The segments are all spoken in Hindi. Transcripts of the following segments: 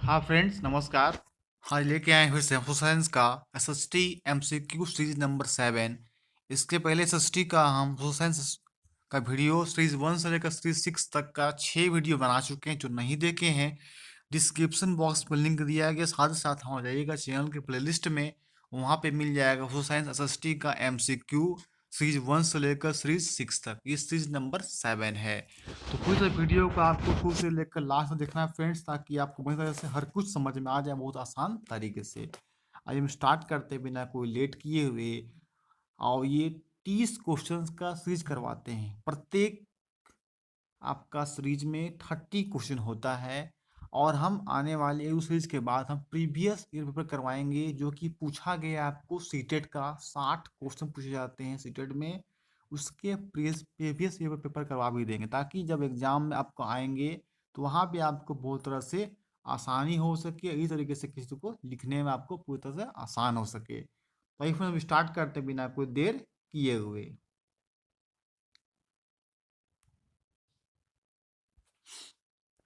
हाँ फ्रेंड्स, नमस्कार। आज लेके आए हुए सेम्पल साइंस का एसएसटी एमसीक्यू सीरीज नंबर 7। इसके पहले एसएसटी का हम सोशल साइंस का वीडियो सीरीज 1 से लेकर सीरीज 6 तक का 6 वीडियो बना चुके हैं। जो नहीं देखे हैं, डिस्क्रिप्शन बॉक्स में लिंक दिया गया, साथ ही साथ हो जाइएगा चैनल के प्लेलिस्ट में, वहाँ पे मिल जाएगा सोशल साइंस एसएसटी का एमसीक्यू सीरीज 1 से लेकर सीरीज 6 तक। ये सीरीज नंबर 7 है। तो पूरी वीडियो को आपको शुरू से लेकर लास्ट में देखना है फ्रेंड्स, ताकि आपको बढ़िया तरह से हर कुछ समझ में आ जाए बहुत आसान तरीके से। आइए हम स्टार्ट करते बिना कोई लेट किए हुए। और ये 30 क्वेश्चंस का सीरीज करवाते हैं। प्रत्येक आपका सीरीज में 30 क्वेश्चन होता है। और हम आने वाले एक सीरीज के बाद हम प्रीवियस ईयर पेपर करवाएंगे, जो कि पूछा गया आपको सीटेट का 60 क्वेश्चन पूछे जाते हैं सीटेट में। उसके प्रीवियस ईयर पेपर करवा भी देंगे, ताकि जब एग्जाम में आपको आएंगे तो वहाँ पे आपको बहुत तरह से आसानी हो सके, इसी तरीके से किसी को लिखने में आपको पूरी तरह से आसान हो सके। तो फिर हम स्टार्ट करते बिना कोई देर किए हुए।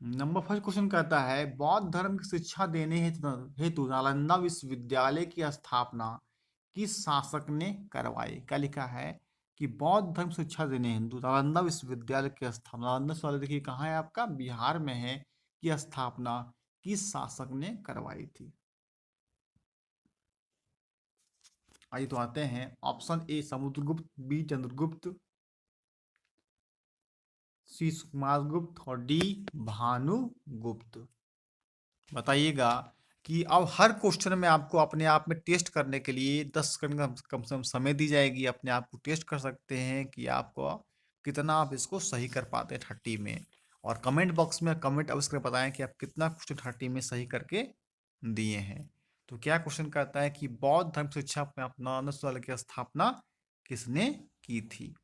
नंबर फर्स्ट क्वेश्चन कहता है, बौद्ध धर्म की शिक्षा देने हेतु हेतु नालंदा विश्वविद्यालय की स्थापना किस शासक ने करवाई? क्या लिखा है कि बौद्ध धर्म शिक्षा देने हेतु नालंदा विश्वविद्यालय की स्थापना, नालंदा विश्वविद्यालय देखिए कहाँ है आपका, बिहार में है, की स्थापना किस शासक ने करवाई थी? आइए तो आते हैं। Option A Samudragupta, B Chandragupta, C Kumaragupta और डी भानुगुप्त। बताइएगा कि अब हर क्वेश्चन में आपको अपने आप में टेस्ट करने के लिए 10 सेकंड का कम से कम समय दी जाएगी। अपने आप को टेस्ट कर सकते हैं कि आपको कितना आप इसको सही कर पाते हैं 30 में। और कमेंट बॉक्स में कमेंट अवश्य कर बताएं कि आप कितना क्वेश्चन 30 में सही करके दिए हैं। तो क्या क्वेश्चन कहता है कि बौद्ध धर्म शिक्षा में अपना विश्वविद्यालय की स्थापना किसने की थी?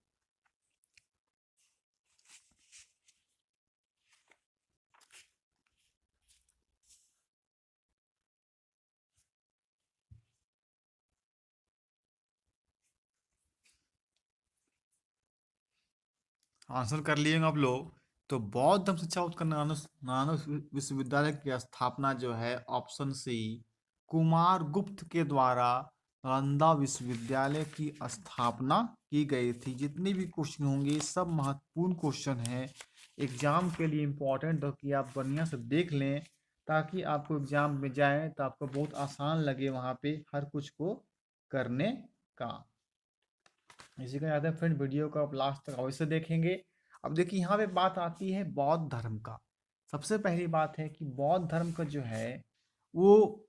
आंसर कर लिए आप लोग। तो बौद्ध धर्म शिक्षा उत्कल नालंदा विश्वविद्यालय की स्थापना जो है ऑप्शन सी कुमार गुप्त के द्वारा नालंदा विश्वविद्यालय की स्थापना की गई थी। जितने भी क्वेश्चन होंगे सब महत्वपूर्ण क्वेश्चन हैं, एग्जाम के लिए इम्पोर्टेंट हो, कि आप बढ़िया से देख लें, ताकि आपको एग्जाम में जाए तो आपको बहुत आसान लगे वहाँ पे हर कुछ को करने का। इसी का याद है फ्रेंड, वीडियो को आप लास्ट तक अवश्य देखेंगे। अब देखिए यहाँ पे बात आती है बौद्ध धर्म का। सबसे पहली बात है कि बौद्ध धर्म का जो है वो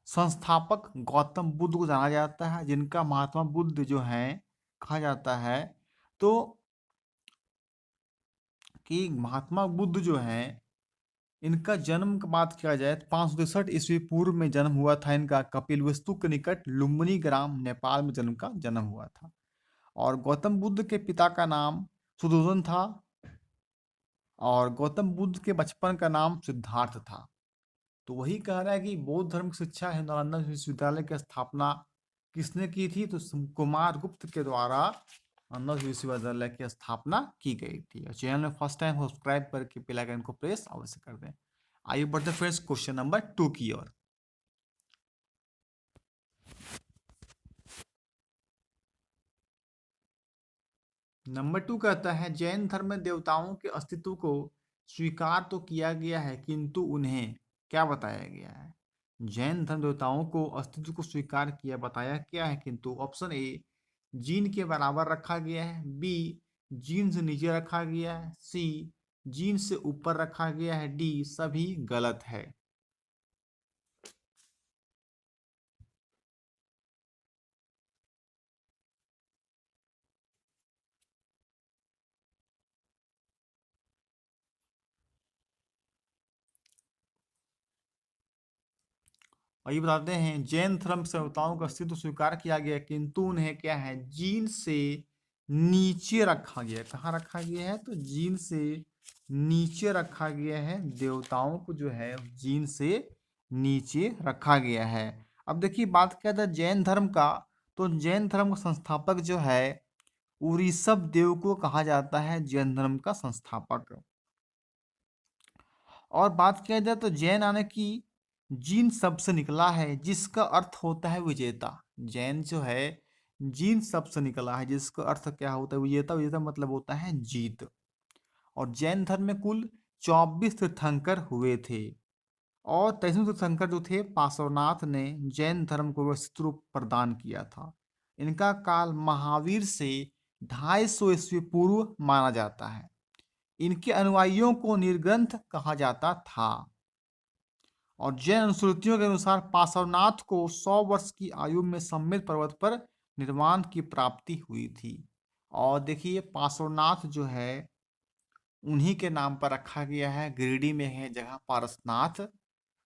संस्थापक गौतम बुद्ध को जाना जाता है, जिनका महात्मा बुद्ध जो है कहा जाता है। तो कि महात्मा बुद्ध जो है, इनका जन्म की बात किया जाए तो 563 ईस्वी पूर्व में जन्म हुआ था इनका, कपिलवस्तु के निकट लुम्बिनी ग्राम नेपाल में जन्म हुआ था। और गौतम बुद्ध के पिता का नाम सुदोधन था, और गौतम बुद्ध के बचपन का नाम सिद्धार्थ था। तो वही कह रहा है कि बौद्ध धर्म की शिक्षा है नालंदा विश्वविद्यालय की स्थापना किसने की थी? तो कुमार गुप्त के द्वारा नालंदा विश्वविद्यालय की स्थापना की गई थी। और चैनल में फर्स्ट टाइम सब्सक्राइब करके बेल आइकन को प्रेस अवश्य कर दें। आइए बढ़ते फ्रेंड्स क्वेश्चन नंबर 2 की ओर। नंबर 2 कहता है, जैन धर्म में देवताओं के अस्तित्व को स्वीकार तो किया गया है, किंतु उन्हें क्या बताया गया है? जैन धर्म देवताओं को अस्तित्व को स्वीकार किया, बताया क्या है किंतु? ऑप्शन ए जीन के बराबर रखा गया है, बी जीन से नीचे रखा गया है, सी जीन से ऊपर रखा गया है, डी सभी गलत है। और ये बताते हैं जैन धर्म संहिताओं का अस्तित्व स्वीकार किया गया, किंतु उन्हें क्या है, जीन से नीचे रखा गया। कहाँ रखा गया है? तो जीन से नीचे रखा गया है। देवताओं को जो है जीन से नीचे रखा गया है। अब देखिए बात क्या था जैन धर्म का। तो जैन धर्म का संस्थापक जो है ऋषभ देव को कहा जाता है जैन धर्म का संस्थापक। और बात किया जाए तो जैन यानी कि जीन शब्द से निकला है जिसका अर्थ होता है विजेता। जैन जो है जीन शब्द से निकला है जिसका अर्थ क्या होता है विजेता। विजेता मतलब होता है जीत। और जैन धर्म में कुल 24 तीर्थंकर हुए थे। और 23वें तीर्थंकर जो थे पार्श्वनाथ ने जैन धर्म को व्यवस्थित रूप प्रदान किया था। इनका काल महावीर से 250 ईस्वी पूर्व माना जाता है। इनके अनुयायियों को निर्ग्रंथ कहा जाता था। और जैन अनुश्रुतियों के अनुसार पार्श्वनाथ को 100 वर्ष की आयु में सम्मित पर्वत पर निर्वाण की प्राप्ति हुई थी। और देखिए पार्श्वनाथ जो है उन्हीं के नाम पर रखा गया है। गिरिडीह में है जगह पारसनाथ,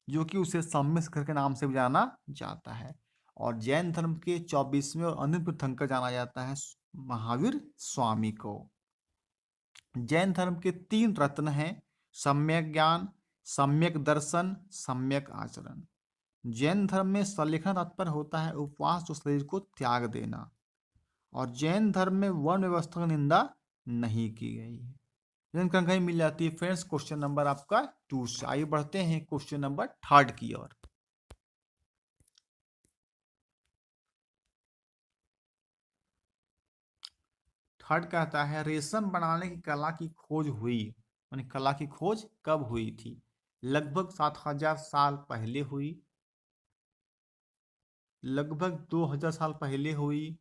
जो कि उसे सम्मित शिखर के नाम से भी जाना जाता है। और जैन धर्म के 24वें और अंतिम तीर्थंकर जाना जाता है महावीर स्वामी को। जैन धर्म के 3 रत्न हैं, सम्यक ज्ञान, सम्यक दर्शन, सम्यक आचरण। जैन धर्म में सलेखन तात्पर्य होता है उपवास, जो शरीर को त्याग देना। और जैन धर्म में वर्ण व्यवस्था की निंदा नहीं की गई है। जैन कहीं मिल जाती है फ्रेंड्स। क्वेश्चन नंबर आपका 2 से आइए बढ़ते हैं क्वेश्चन नंबर 3 की ओर। थर्ड कहता है रेशम बनाने की कला की खोज हुई, यानी कला की खोज कब हुई थी। लगभग 7000 साल पहले हुई, लगभग 2000 साल पहले हुई,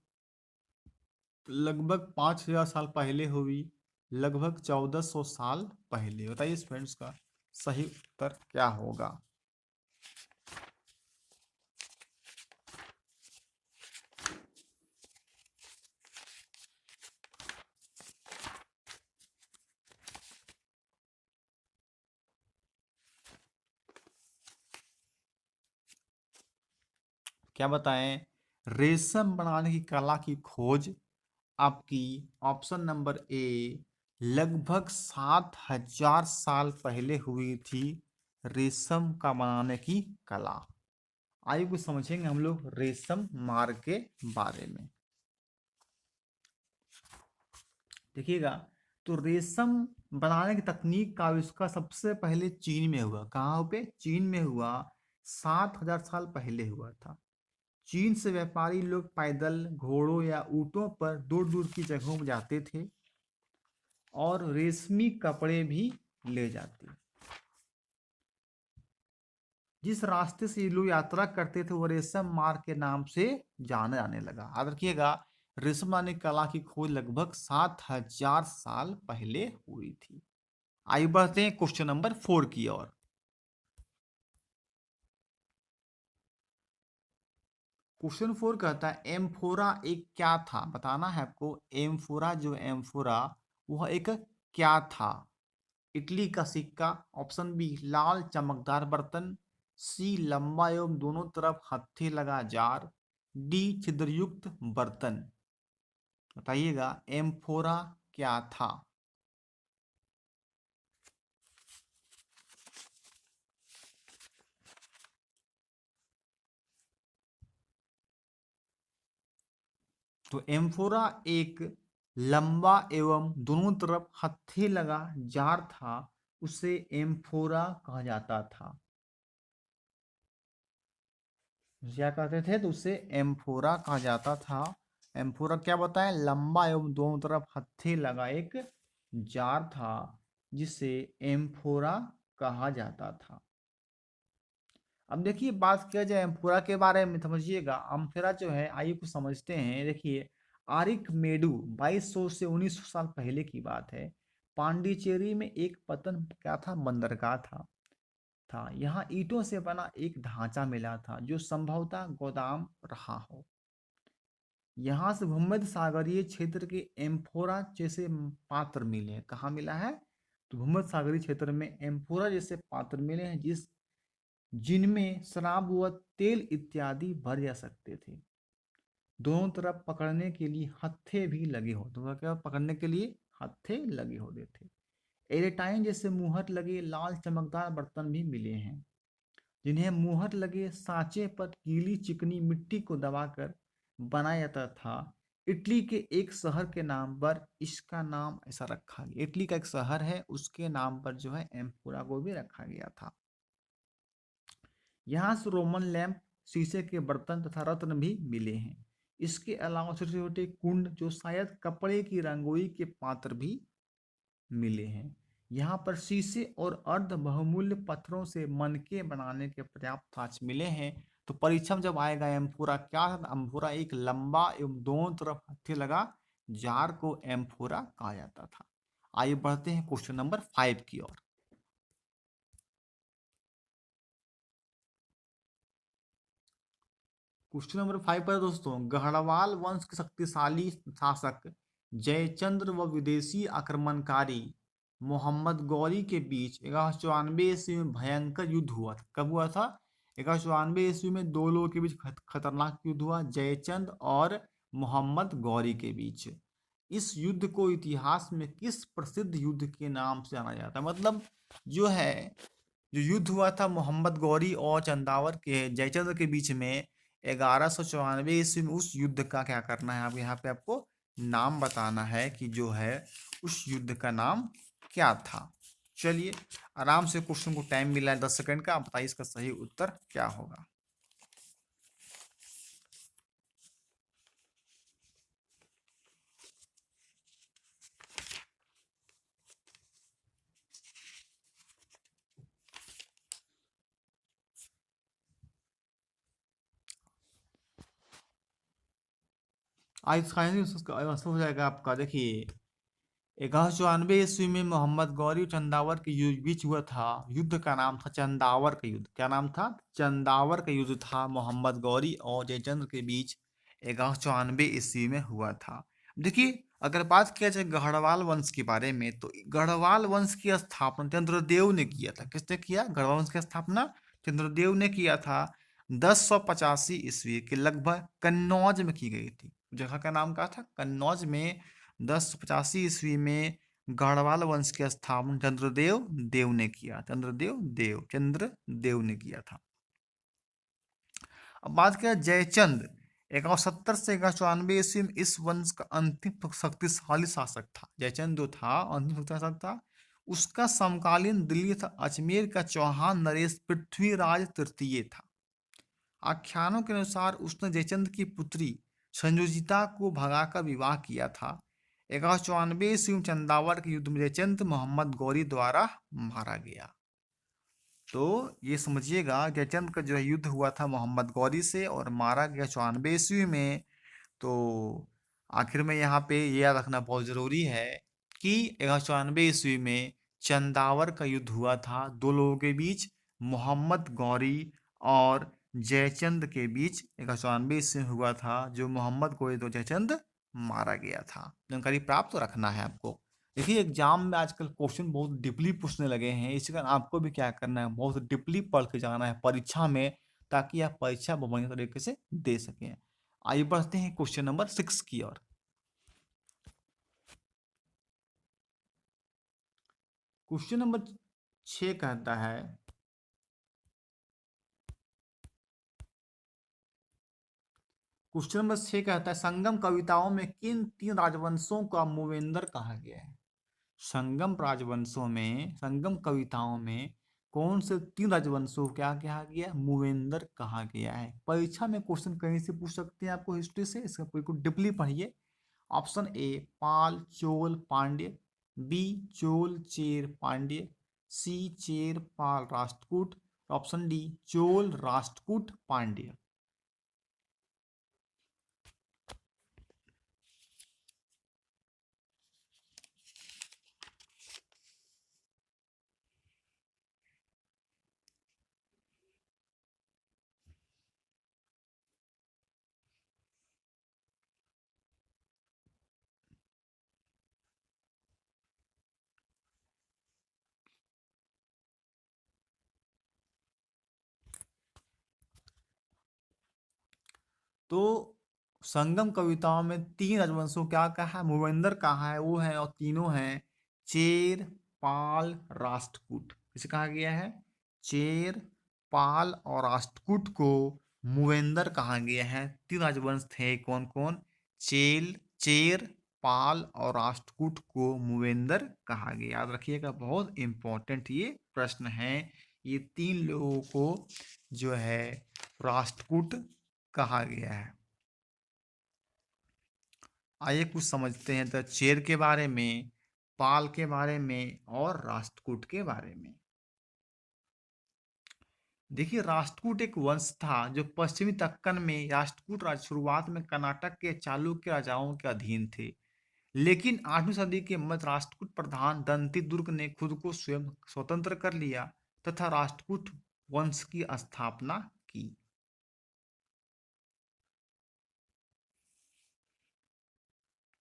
लगभग 5000 साल पहले हुई, लगभग 1400 साल पहले। बताइए फ्रेंड्स का सही उत्तर क्या होगा। क्या बताएं। रेशम बनाने की कला की खोज आपकी ऑप्शन नंबर ए लगभग 7000 साल पहले हुई थी। रेशम का बनाने की कला। आइए कुछ समझेंगे हम लोग रेशम मार्ग के बारे में। देखिएगा, तो रेशम बनाने की तकनीक का आविष्कार सबसे पहले चीन में हुआ। कहाँ पे? चीन में हुआ। 7000 साल पहले हुआ था। चीन से व्यापारी लोग पैदल, घोड़ों या ऊंटों पर दूर दूर की जगहों पर जाते थे और रेशमी कपड़े भी ले जाते। जिस रास्ते से ये लोग यात्रा करते थे वो रेशम मार्ग के नाम से जाना जाने लगा। याद रखिएगा, रेशम बनाने की कला की खोज लगभग 7000 साल पहले हुई थी। आइए बढ़ते हैं क्वेश्चन नंबर 4 की ओर। क्वेश्चन 4 कहता है एम्फोरा एक क्या था। बताना है आपको एम्फोरा, जो एम्फोरा वह एक क्या था। इटली का सिक्का, ऑप्शन बी लाल चमकदार बर्तन, सी लंबा एवं दोनों तरफ हत्थे लगा जार, डी छिद्रयुक्त बर्तन। बताइएगा एम्फोरा क्या था। तो एम्फोरा एक लंबा एवं दोनों तरफ हत्थे लगा जार था, उसे एम्फोरा कहा जाता था। क्या कहते थे? तो उसे एम्फोरा कहा जाता था। एम्फोरा क्या बताएं? लंबा एवं दोनों तरफ हत्थे लगा एक जार था जिसे एम्फोरा कहा जाता था। अब देखिए बात किया जाए एम्फोरा के बारे में, समझिएगा एम्फोरा जो है आइए कुछ समझते हैं। देखिए आरिक मेडू 2200 से 1900 साल पहले की बात है। पांडिचेरी में एक पतन क्या था? बंदरगाह था। यहाँ ईंटों से बना एक ढांचा मिला था जो संभवतः गोदाम रहा हो। यहाँ से भूमध्य सागरीय क्षेत्र के एम्फोरा जैसे पात्र मिले हैं। कहाँ मिला है? तो भूमध्य सागरीय क्षेत्र में एम्फोरा जैसे पात्र मिले हैं जिनमें शराब व तेल इत्यादि भर जा सकते थे। दोनों तरफ पकड़ने के लिए हत्थे भी लगे होते। दोनों तरफ पकड़ने के लिए हत्थे लगे होते थे। एरेटाइन जैसे मुहर लगे लाल चमकदार बर्तन भी मिले हैं, जिन्हें मुहर लगे सांचे पर गीली चिकनी मिट्टी को दबाकर बनाया जाता था। इटली के एक शहर के नाम पर इसका नाम ऐसा रखा गया। इटली का एक शहर है, उसके नाम पर जो है एम्फोरा को भी रखा गया था। यहाँ से रोमन लैंप, शीशे के बर्तन तथा रत्न भी मिले हैं। इसके अलावा छोटे छोटे कुंड जो शायद कपड़े की रंगोई के पात्र भी मिले हैं। यहाँ पर शीशे और अर्ध बहुमूल्य पत्थरों से मनके बनाने के पर्याप्त कांच मिले हैं। तो परीक्षा में जब आएगा एम्फोरा क्या था, एम्फोरा एक लंबा एवं दोनों तरफ हत्थे लगा जार को एम्फोरा कहा जाता था। आइए बढ़ते हैं क्वेश्चन नंबर 5 की ओर। क्वेश्चन नंबर 5 पर दोस्तों, गढ़वाल वंश के शक्तिशाली शासक जयचंद्र व विदेशी आक्रमणकारी मोहम्मद गौरी के बीच 1194 ईस्वी में भयंकर युद्ध हुआ था। कब हुआ था? 1194 ईस्वी में दो लोगों के बीच खतरनाक युद्ध हुआ, जयचंद और मोहम्मद गौरी के बीच। इस युद्ध को इतिहास में किस प्रसिद्ध युद्ध के नाम से जाना जाता है? मतलब जो है, जो युद्ध हुआ था मोहम्मद गौरी और चंदावर के जयचंद्र के बीच में 1194 ईस्वी में, उस युद्ध का क्या करना है? आप यहाँ पे आपको नाम बताना है कि जो है उस युद्ध का नाम क्या था। चलिए आराम से, क्वेश्चन को टाइम मिला है 10 सेकंड का, आप बताइए इसका सही उत्तर क्या होगा। आज फाइनली उसका आंसर हो जाएगा आपका। देखिए 1194 ईस्वी में मोहम्मद गौरी और चंदावर के बीच हुआ था, युद्ध का नाम था चंदावर का युद्ध। क्या नाम था? चंदावर का युद्ध था, मोहम्मद गौरी और जयचंद्र के बीच 1194 ईस्वी में हुआ था। देखिए अगर बात किया जाए गढ़वाल वंश के बारे में, तो गढ़वाल वंश की स्थापना चंद्रदेव ने किया था। किसने किया? गढ़वाल वंश की स्थापना चंद्रदेव ने किया था। 1085 ईस्वी के लगभग कन्नौज में की गई थी। जगह का नाम क्या था? कन्नौज में 1085 ईस्वी में गढ़वाल वंश की स्थापना चंद्रदेव देव ने किया। चंद्रदेव ने किया था। अब बात करें जयचंद, 1170 से 1194 ईस्वी में इस वंश का अंतिम शक्तिशाली शासक था। जयचंद जो था अंतिम शक्तिशाली शासक था। उसका समकालीन दिल्ली था अजमेर का चौहान नरेश पृथ्वीराज तृतीय था। आख्यानों के अनुसार उसने जयचंद की पुत्री संयोजिता को भगाकर विवाह किया था। 1194 ईस्वी में चंदावर के युद्ध में जयचंद मोहम्मद गौरी द्वारा मारा गया। तो ये समझिएगा जयचंद का जो है युद्ध हुआ था मोहम्मद गौरी से और मारा गया 94 ईस्वी में। तो आखिर में यहाँ पे ये याद रखना बहुत जरूरी है कि 1194 ईस्वी में चंदावर का युद्ध हुआ था दो लोगों के बीच, मोहम्मद गौरी और जयचंद के बीच 1194 ईस्वी में हुआ था, जो मोहम्मद गौरी तो जयचंद मारा गया था। जानकारी प्राप्त तो रखना है आपको। देखिए एग्जाम में आजकल क्वेश्चन बहुत डीपली पूछने लगे हैं, इसी कारण आपको भी क्या करना है, बहुत डीपली पढ़ के जाना है परीक्षा में, ताकि आप परीक्षा बढ़िया तरीके से दे सकें। आइए बढ़ते हैं क्वेश्चन नंबर 6 की ओर। क्वेश्चन नंबर 6 कहता है, क्वेश्चन नंबर 6 कहता है संगम कविताओं में किन तीन राजवंशों का मूवेंद्र कहा गया है? संगम राजवंशों में, संगम कविताओं में कौन से तीन राजवंशों को क्या कहा गया? मूवेंद्र कहा गया है। परीक्षा में क्वेश्चन कहीं से पूछ सकते हैं आपको हिस्ट्री से, इसका पूरी को डीपली पढ़िए। Option A Pala Chola Pandya, B Chola Chera Pandya, C Chera Pala Rashtrakuta, option D Chola Rashtrakuta Pandya. तो संगम कविताओं में तीन राजवंशों क्या कहा है? मूवेंद्र कहा है, वो है, और तीनों हैं चेर पाल राष्ट्रकूट। किसे कहा गया है? चेर पाल और राष्ट्रकूट को मूवेंद्र कहा गया है। तीन राजवंश थे, कौन कौन? चेर, पाल और राष्ट्रकूट को मूवेंदर कहा गया। याद रखिएगा, बहुत इंपॉर्टेंट ये प्रश्न है। ये 3 लोगों को जो है राष्ट्रकूट कहा गया है। आइए कुछ समझते हैं तो चेर के बारे में, पाल के बारे में और राष्ट्रकूट के बारे में। देखिए, राष्ट्रकूट एक वंश था जो पश्चिमी दक्कन में राष्ट्रकूट राज्य शुरुआत में कर्नाटक के चालुक्य राजाओं के अधीन थे। लेकिन 8वीं सदी के मध्य राष्ट्रकूट प्रधान दंती दुर्ग ने खुद को स्वयं स्वतंत्र कर लिया तथा राष्ट्रकूट वंश की स्थापना की।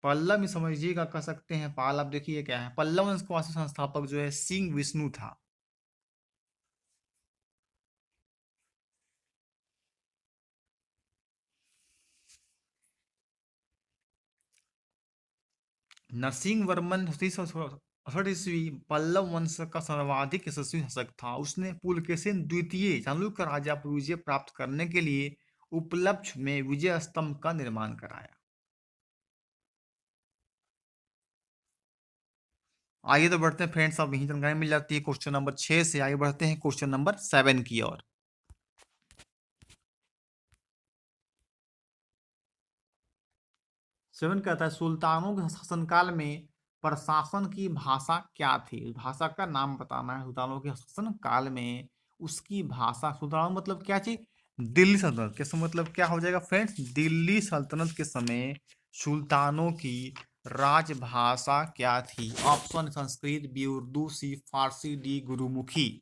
पल्लव में समझिएगा, कह सकते हैं पाल। अब देखिए क्या है, पल्लव वंश का वास्तविक संस्थापक जो है सिंह विष्णु था। नरसिंह वर्मन 368 ईस्वी पल्लव वंश का सर्वाधिक यशस्वी शासक था। उसने पुलकेशिन द्वितीय चालुक्य राजा पर विजय प्राप्त करने के लिए उपलक्ष्य में विजय स्तंभ का निर्माण कराया। आइए तो बढ़ते हैं फ्रेंड्स, अब यही जानकारी मिल जाती है क्वेश्चन नंबर 6 से। आगे बढ़ते हैं क्वेश्चन नंबर 7 की ओर। 7 कहता है, सुल्तानों के शासनकाल में प्रशासन की भाषा क्या थी? उस भाषा का नाम बताना है। सुल्तानों के शासन काल में उसकी भाषा, सुल्तान मतलब क्या चीज? दिल्ली सल्तनत के समय, मतलब क्या हो जाएगा फ्रेंड्स? दिल्ली सल्तनत के समय सुल्तानों की राजभाषा क्या थी? ऑप्शन: संस्कृत, बी उर्दू, सी फारसी, डी गुरुमुखी।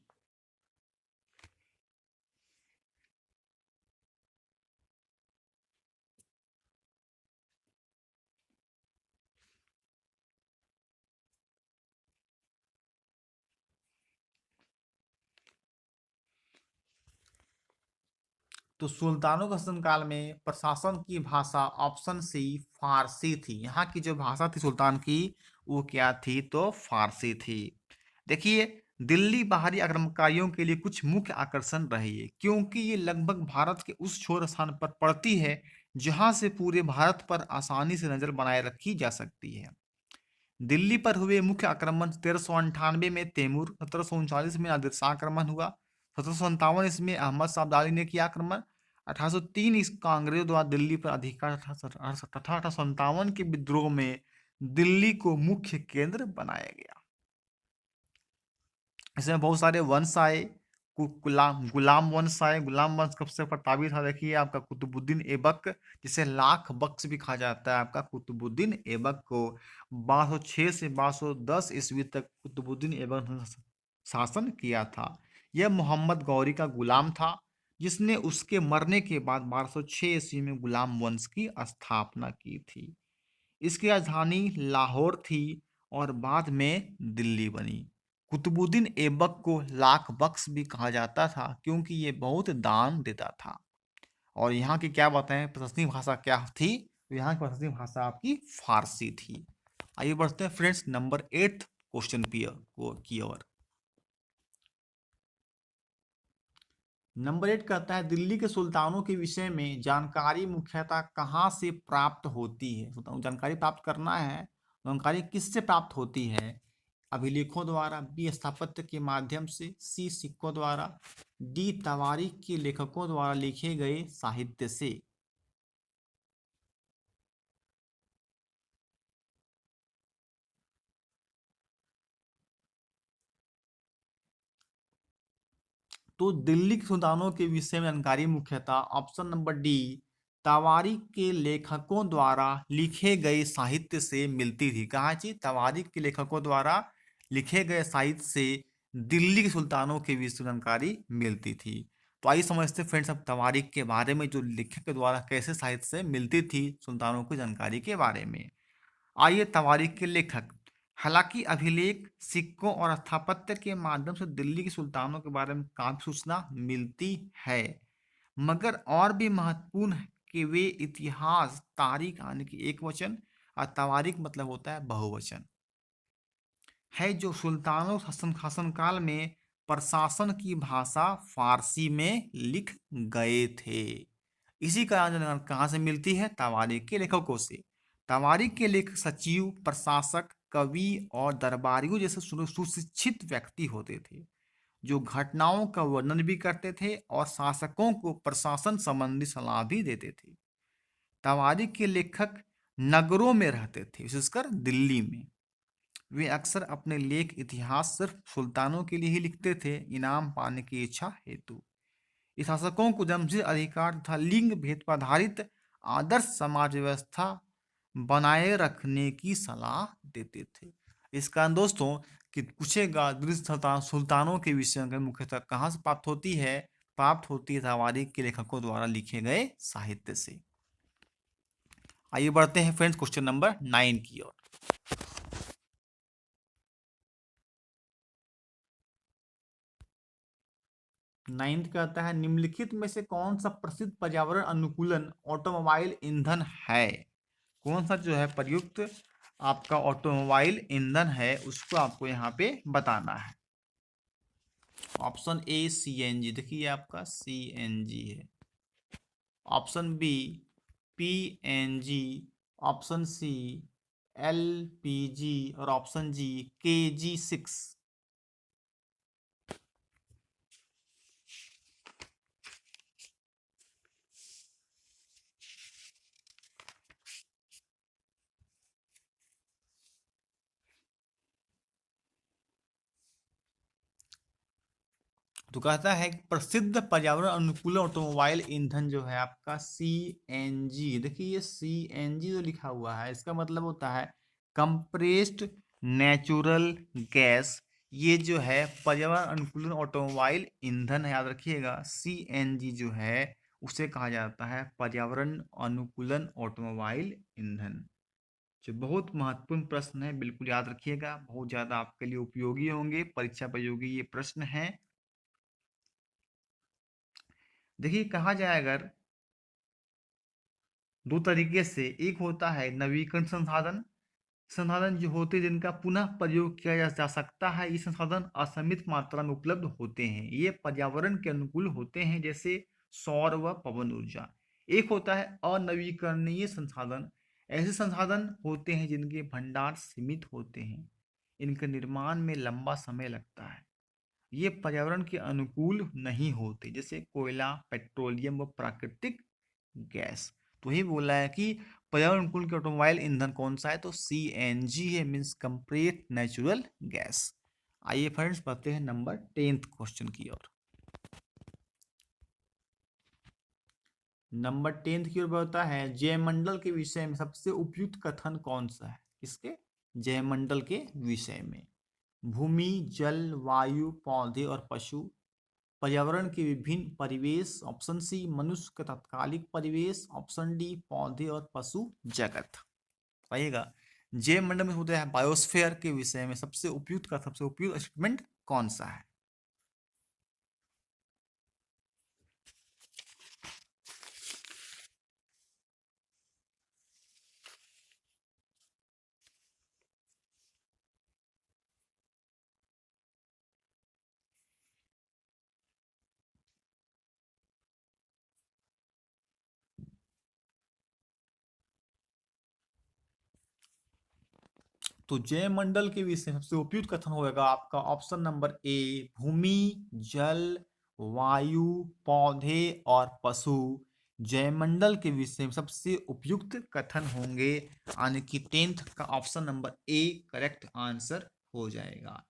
तो सुल्तानों के शासनकाल में प्रशासन की भाषा ऑप्शन सी फारसी थी। यहाँ की जो भाषा थी सुल्तान की, वो क्या थी? तो फारसी थी। देखिए, दिल्ली बाहरी आक्रमणकारियों के लिए कुछ मुख्य आकर्षण रही है, क्योंकि ये लगभग भारत के उस छोर स्थान पर पड़ती है जहां से पूरे भारत पर आसानी से नजर बनाए रखी जा सकती है। दिल्ली पर हुए मुख्य आक्रमण 1398 में तैमूर, 1739 में नादिर शाह आक्रमण हुआ, 1757 इसमें अहमद शाह अब्दाली ने किया आक्रमण, 1803 इसका अंग्रेजों द्वारा दिल्ली पर अधिकार तथा 1857 के विद्रोह में दिल्ली को मुख्य केंद्र बनाया गया। इसमें बहुत सारे वंश आए। गुलाम गुलाम वंश आए। गुलाम वंश कब से प्रतापी था? देखिए, आपका कुतुबुद्दीन ऐबक, जिसे लाख बख्श भी कहा जाता है, आपका कुतुबुद्दीन ऐबक को 1206 से 1210 ईस्वी तक कुतुबुद्दीन ऐबक ने शासन किया था। यह मोहम्मद गौरी का गुलाम था, जिसने उसके मरने के बाद 1206 ईस्वी में गुलाम वंश की स्थापना की थी। इसकी राजधानी लाहौर थी और बाद में दिल्ली बनी। कुतुबुद्दीन ऐबक को लाख बख्श भी कहा जाता था, क्योंकि ये बहुत दान देता था। और यहाँ की क्या बताएं, प्रशासनिक भाषा क्या थी? तो यहाँ की प्रशासनिक भाषा आपकी फारसी थी। आइए बढ़ते हैं फ्रेंड्स नंबर 8 क्वेश्चन की ओर। नंबर 8 कहता है, दिल्ली के सुल्तानों के विषय में जानकारी मुख्यतः कहाँ से प्राप्त होती है? जानकारी प्राप्त करना है, जानकारी किससे प्राप्त होती है? अभिलेखों द्वारा, बी स्थापत्य के माध्यम से, सी सिक्कों द्वारा, डी तवारीख के लेखकों द्वारा लिखे गए साहित्य से। तो दिल्ली के सुल्तानों के विषय में जानकारी मुख्यतः ऑप्शन नंबर डी तवारीख के लेखकों द्वारा लिखे गए साहित्य से मिलती थी। कहाँ जी? तवारीख के लेखकों द्वारा लिखे गए साहित्य से दिल्ली के सुल्तानों के विषय में जानकारी मिलती थी। तो आइए समझते फ्रेंड्स अब तवारीख के बारे में, जो लेखक के द्वारा कैसे साहित्य से मिलती थी सुल्तानों की जानकारी के बारे में। आइए, तवारीख के लेखक। हालांकि अभिलेख, सिक्कों और स्थापत्य के माध्यम से दिल्ली के सुल्तानों के बारे में काफी सूचना मिलती है, मगर और भी महत्वपूर्ण है कि वे इतिहास, तारीख यानी कि एक वचन, और तवारीख मतलब होता है बहुवचन, है जो सुल्तानों शासन काल में प्रशासन की भाषा फारसी में लिख गए थे। इसी का जानकारी कहाँ से मिलती है? तवारीख के लेखकों से। तवारीख के लेखक सचिव, प्रशासक, कवि और दरबारियों जैसे सुशिक्षित व्यक्ति होते थे, जो घटनाओं का वर्णन भी करते थे और शासकों को प्रशासन संबंधी सलाह भी देते थे। तवारीख के लेखक नगरों में रहते थे, विशेषकर दिल्ली में। वे अक्सर अपने लेख इतिहास सिर्फ सुल्तानों के लिए ही लिखते थे, इनाम पाने की इच्छा हेतु। इस शासकों को जन्मसिद्ध अधिकार तथा लिंग भेद पर आधारित आदर्श समाज व्यवस्था बनाए रखने की सलाह देते थे। इसका दोस्तों कि पूछेगा दृश्य सुल्तानों के विषय में मुख्यतः कहाँ से प्राप्त होती है तवारीख के लेखकों द्वारा लिखे गए साहित्य से। आइए बढ़ते हैं फ्रेंड्स क्वेश्चन नंबर 9 की ओर। नाइन्थ का आता है, निम्नलिखित में से कौन सा प्रसिद्ध पर्यावरण अनुकूलन ऑटोमोबाइल ईंधन है? कौन सा जो है प्रयुक्त आपका ऑटोमोबाइल ईंधन है उसको आपको यहाँ पे बताना है। ऑप्शन ए सीएनजी, देखिए आपका सीएनजी है। Option B PNG, option C LPG और ऑप्शन जी KG6। तो कहता है कि प्रसिद्ध पर्यावरण अनुकूल ऑटोमोबाइल ईंधन जो है आपका सीएनजी। देखिए ये सीएनजी जो लिखा हुआ है इसका मतलब होता है कंप्रेस्ड नेचुरल गैस। ये जो है पर्यावरण अनुकूलन ऑटोमोबाइल ईंधन है, याद रखिएगा। सीएनजी जो है उसे कहा जाता है पर्यावरण अनुकूलन ऑटोमोबाइल ईंधन। जो बहुत महत्वपूर्ण प्रश्न है, बिल्कुल याद रखिएगा, बहुत ज्यादा आपके लिए उपयोगी होंगे, परीक्षा उपयोगी ये प्रश्न है। देखिए कहा जाए अगर दो तरीके से, एक होता है नवीकरण संसाधन। संसाधन जो होते हैं जिनका पुनः प्रयोग किया जा सकता है, ये संसाधन असीमित मात्रा में उपलब्ध होते हैं, ये पर्यावरण के अनुकूल होते हैं, जैसे सौर व पवन ऊर्जा। एक होता है अनवीकरणीय संसाधन। ऐसे संसाधन होते हैं जिनके भंडार सीमित होते हैं, इनके निर्माण में लंबा समय लगता है, ये पर्यावरण के अनुकूल नहीं होते, जैसे कोयला, पेट्रोलियम व प्राकृतिक गैस। तो ही बोला है कि पर्यावरण अनुकूल के ऑटोमोबाइल ईंधन कौन सा है, तो सीएनजी है, मीन्स कंप्रेस्ड नेचुरल गैस। आइए फ्रेंड्स बढ़ते हैं नंबर 10th क्वेश्चन की ओर। नंबर 10th की ओर बढ़ता है, जयमंडल के विषय में सबसे उपयुक्त कथन कौन सा है? किसके? जयमंडल के विषय में। भूमि, जल, वायु, पौधे और पशु, पर्यावरण के विभिन्न परिवेश, ऑप्शन सी मनुष्य का तात्कालिक परिवेश, ऑप्शन डी पौधे और पशु जगत। पाइएगा जय मंडल में होता है बायोस्फीयर के विषय में सबसे उपयुक्त स्टेटमेंट कौन सा है? तो जय मंडल के विषय सबसे उपयुक्त कथन होगा आपका ऑप्शन नंबर ए, भूमि, जल, वायु, पौधे और पशु जयमंडल के विषय में सबसे उपयुक्त कथन होंगे, यानी कि 10th का option number A correct answer हो जाएगा।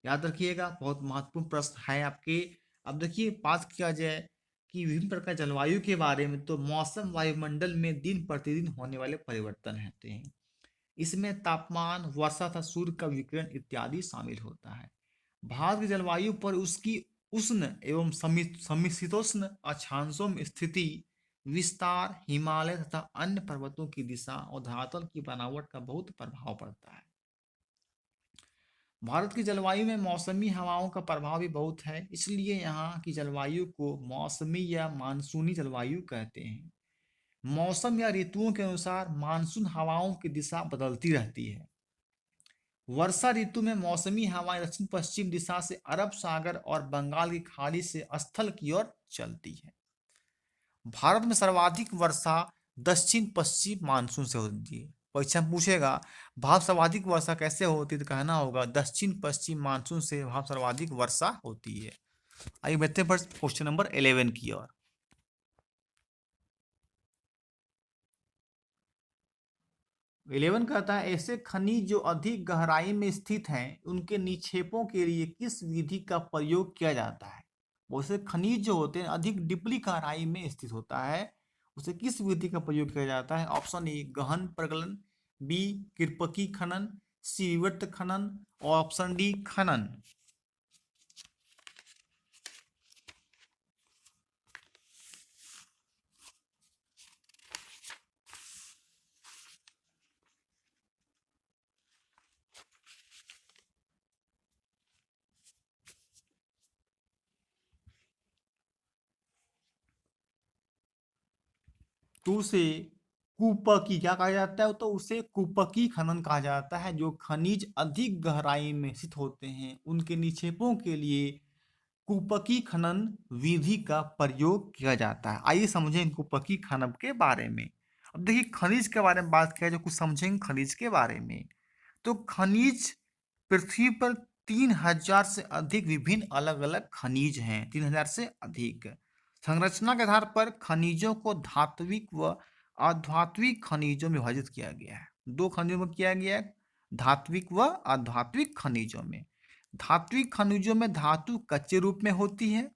याद रखिएगा, बहुत महत्वपूर्ण प्रश्न है आपके। अब देखिए बात किया जाए कि विभिन्न प्रकार जलवायु के बारे में, तो मौसम वायुमंडल में दिन प्रतिदिन होने वाले परिवर्तन होते हैं। इसमें तापमान, वर्षा तथा सूर्य का विकिरण इत्यादि शामिल होता है। भारत की जलवायु पर उसकी उष्ण एवं समशीतोष्ण अक्षांशों में स्थिति, विस्तार, हिमालय तथा अन्य पर्वतों की दिशा और धरातल की बनावट का बहुत प्रभाव पड़ता है। भारत की जलवायु में मौसमी हवाओं का प्रभाव भी बहुत है, इसलिए यहाँ की जलवायु को मौसमी या मानसूनी जलवायु कहते हैं। मौसम या ऋतुओं के अनुसार मानसून हवाओं की दिशा बदलती रहती है। वर्षा ऋतु में मौसमी हवाएं दक्षिण पश्चिम दिशा से अरब सागर और बंगाल की खाड़ी से स्थल की ओर चलती है। भारत में सर्वाधिक वर्षा दक्षिण पश्चिम मानसून से होती है। परीक्षा में पूछेगा भारत सर्वाधिक वर्षा कैसे होती है, तो कहना होगा दक्षिण पश्चिम मानसून से भारत सर्वाधिक वर्षा होती है। आइए बढ़ते हैं क्वेश्चन नंबर 11 की ओर। 11 कहता है ऐसे खनिज जो अधिक गहराई में स्थित हैं उनके निक्षेपों के लिए किस विधि का प्रयोग किया जाता है। वैसे खनिज जो होते हैं अधिक डिपली गहराई में स्थित होता है, उसे किस विधि का प्रयोग किया जाता है। ऑप्शन ए गहन प्रगलन, बी कृपकी खनन, सी विवर्त खनन और ऑप्शन डी खनन। 2 से कुपकी क्या कहा जाता है, तो उसे कुपकी खनन कहा जाता है। जो खनिज अधिक गहराई में स्थित होते हैं उनके निक्षेपों के लिए कुपकी खनन विधि का प्रयोग किया जाता है। आइए समझें कुपकी खनन के बारे में। अब देखिए खनिज के बारे में बात किया, जो कुछ समझेंगे खनिज के बारे में। तो खनिज पृथ्वी पर 3000 से अधिक विभिन्न अलग अलग खनिज हैं, 3000 से अधिक। संरचना के आधार पर खनिजों को धात्विक व अधात्विक खनिजों में विभाजित किया गया है। दो खनिजों में किया गया है, धात्विक व अधात्विक खनिजों में। धात्विक खनिजों में धातु कच्चे रूप में होती है।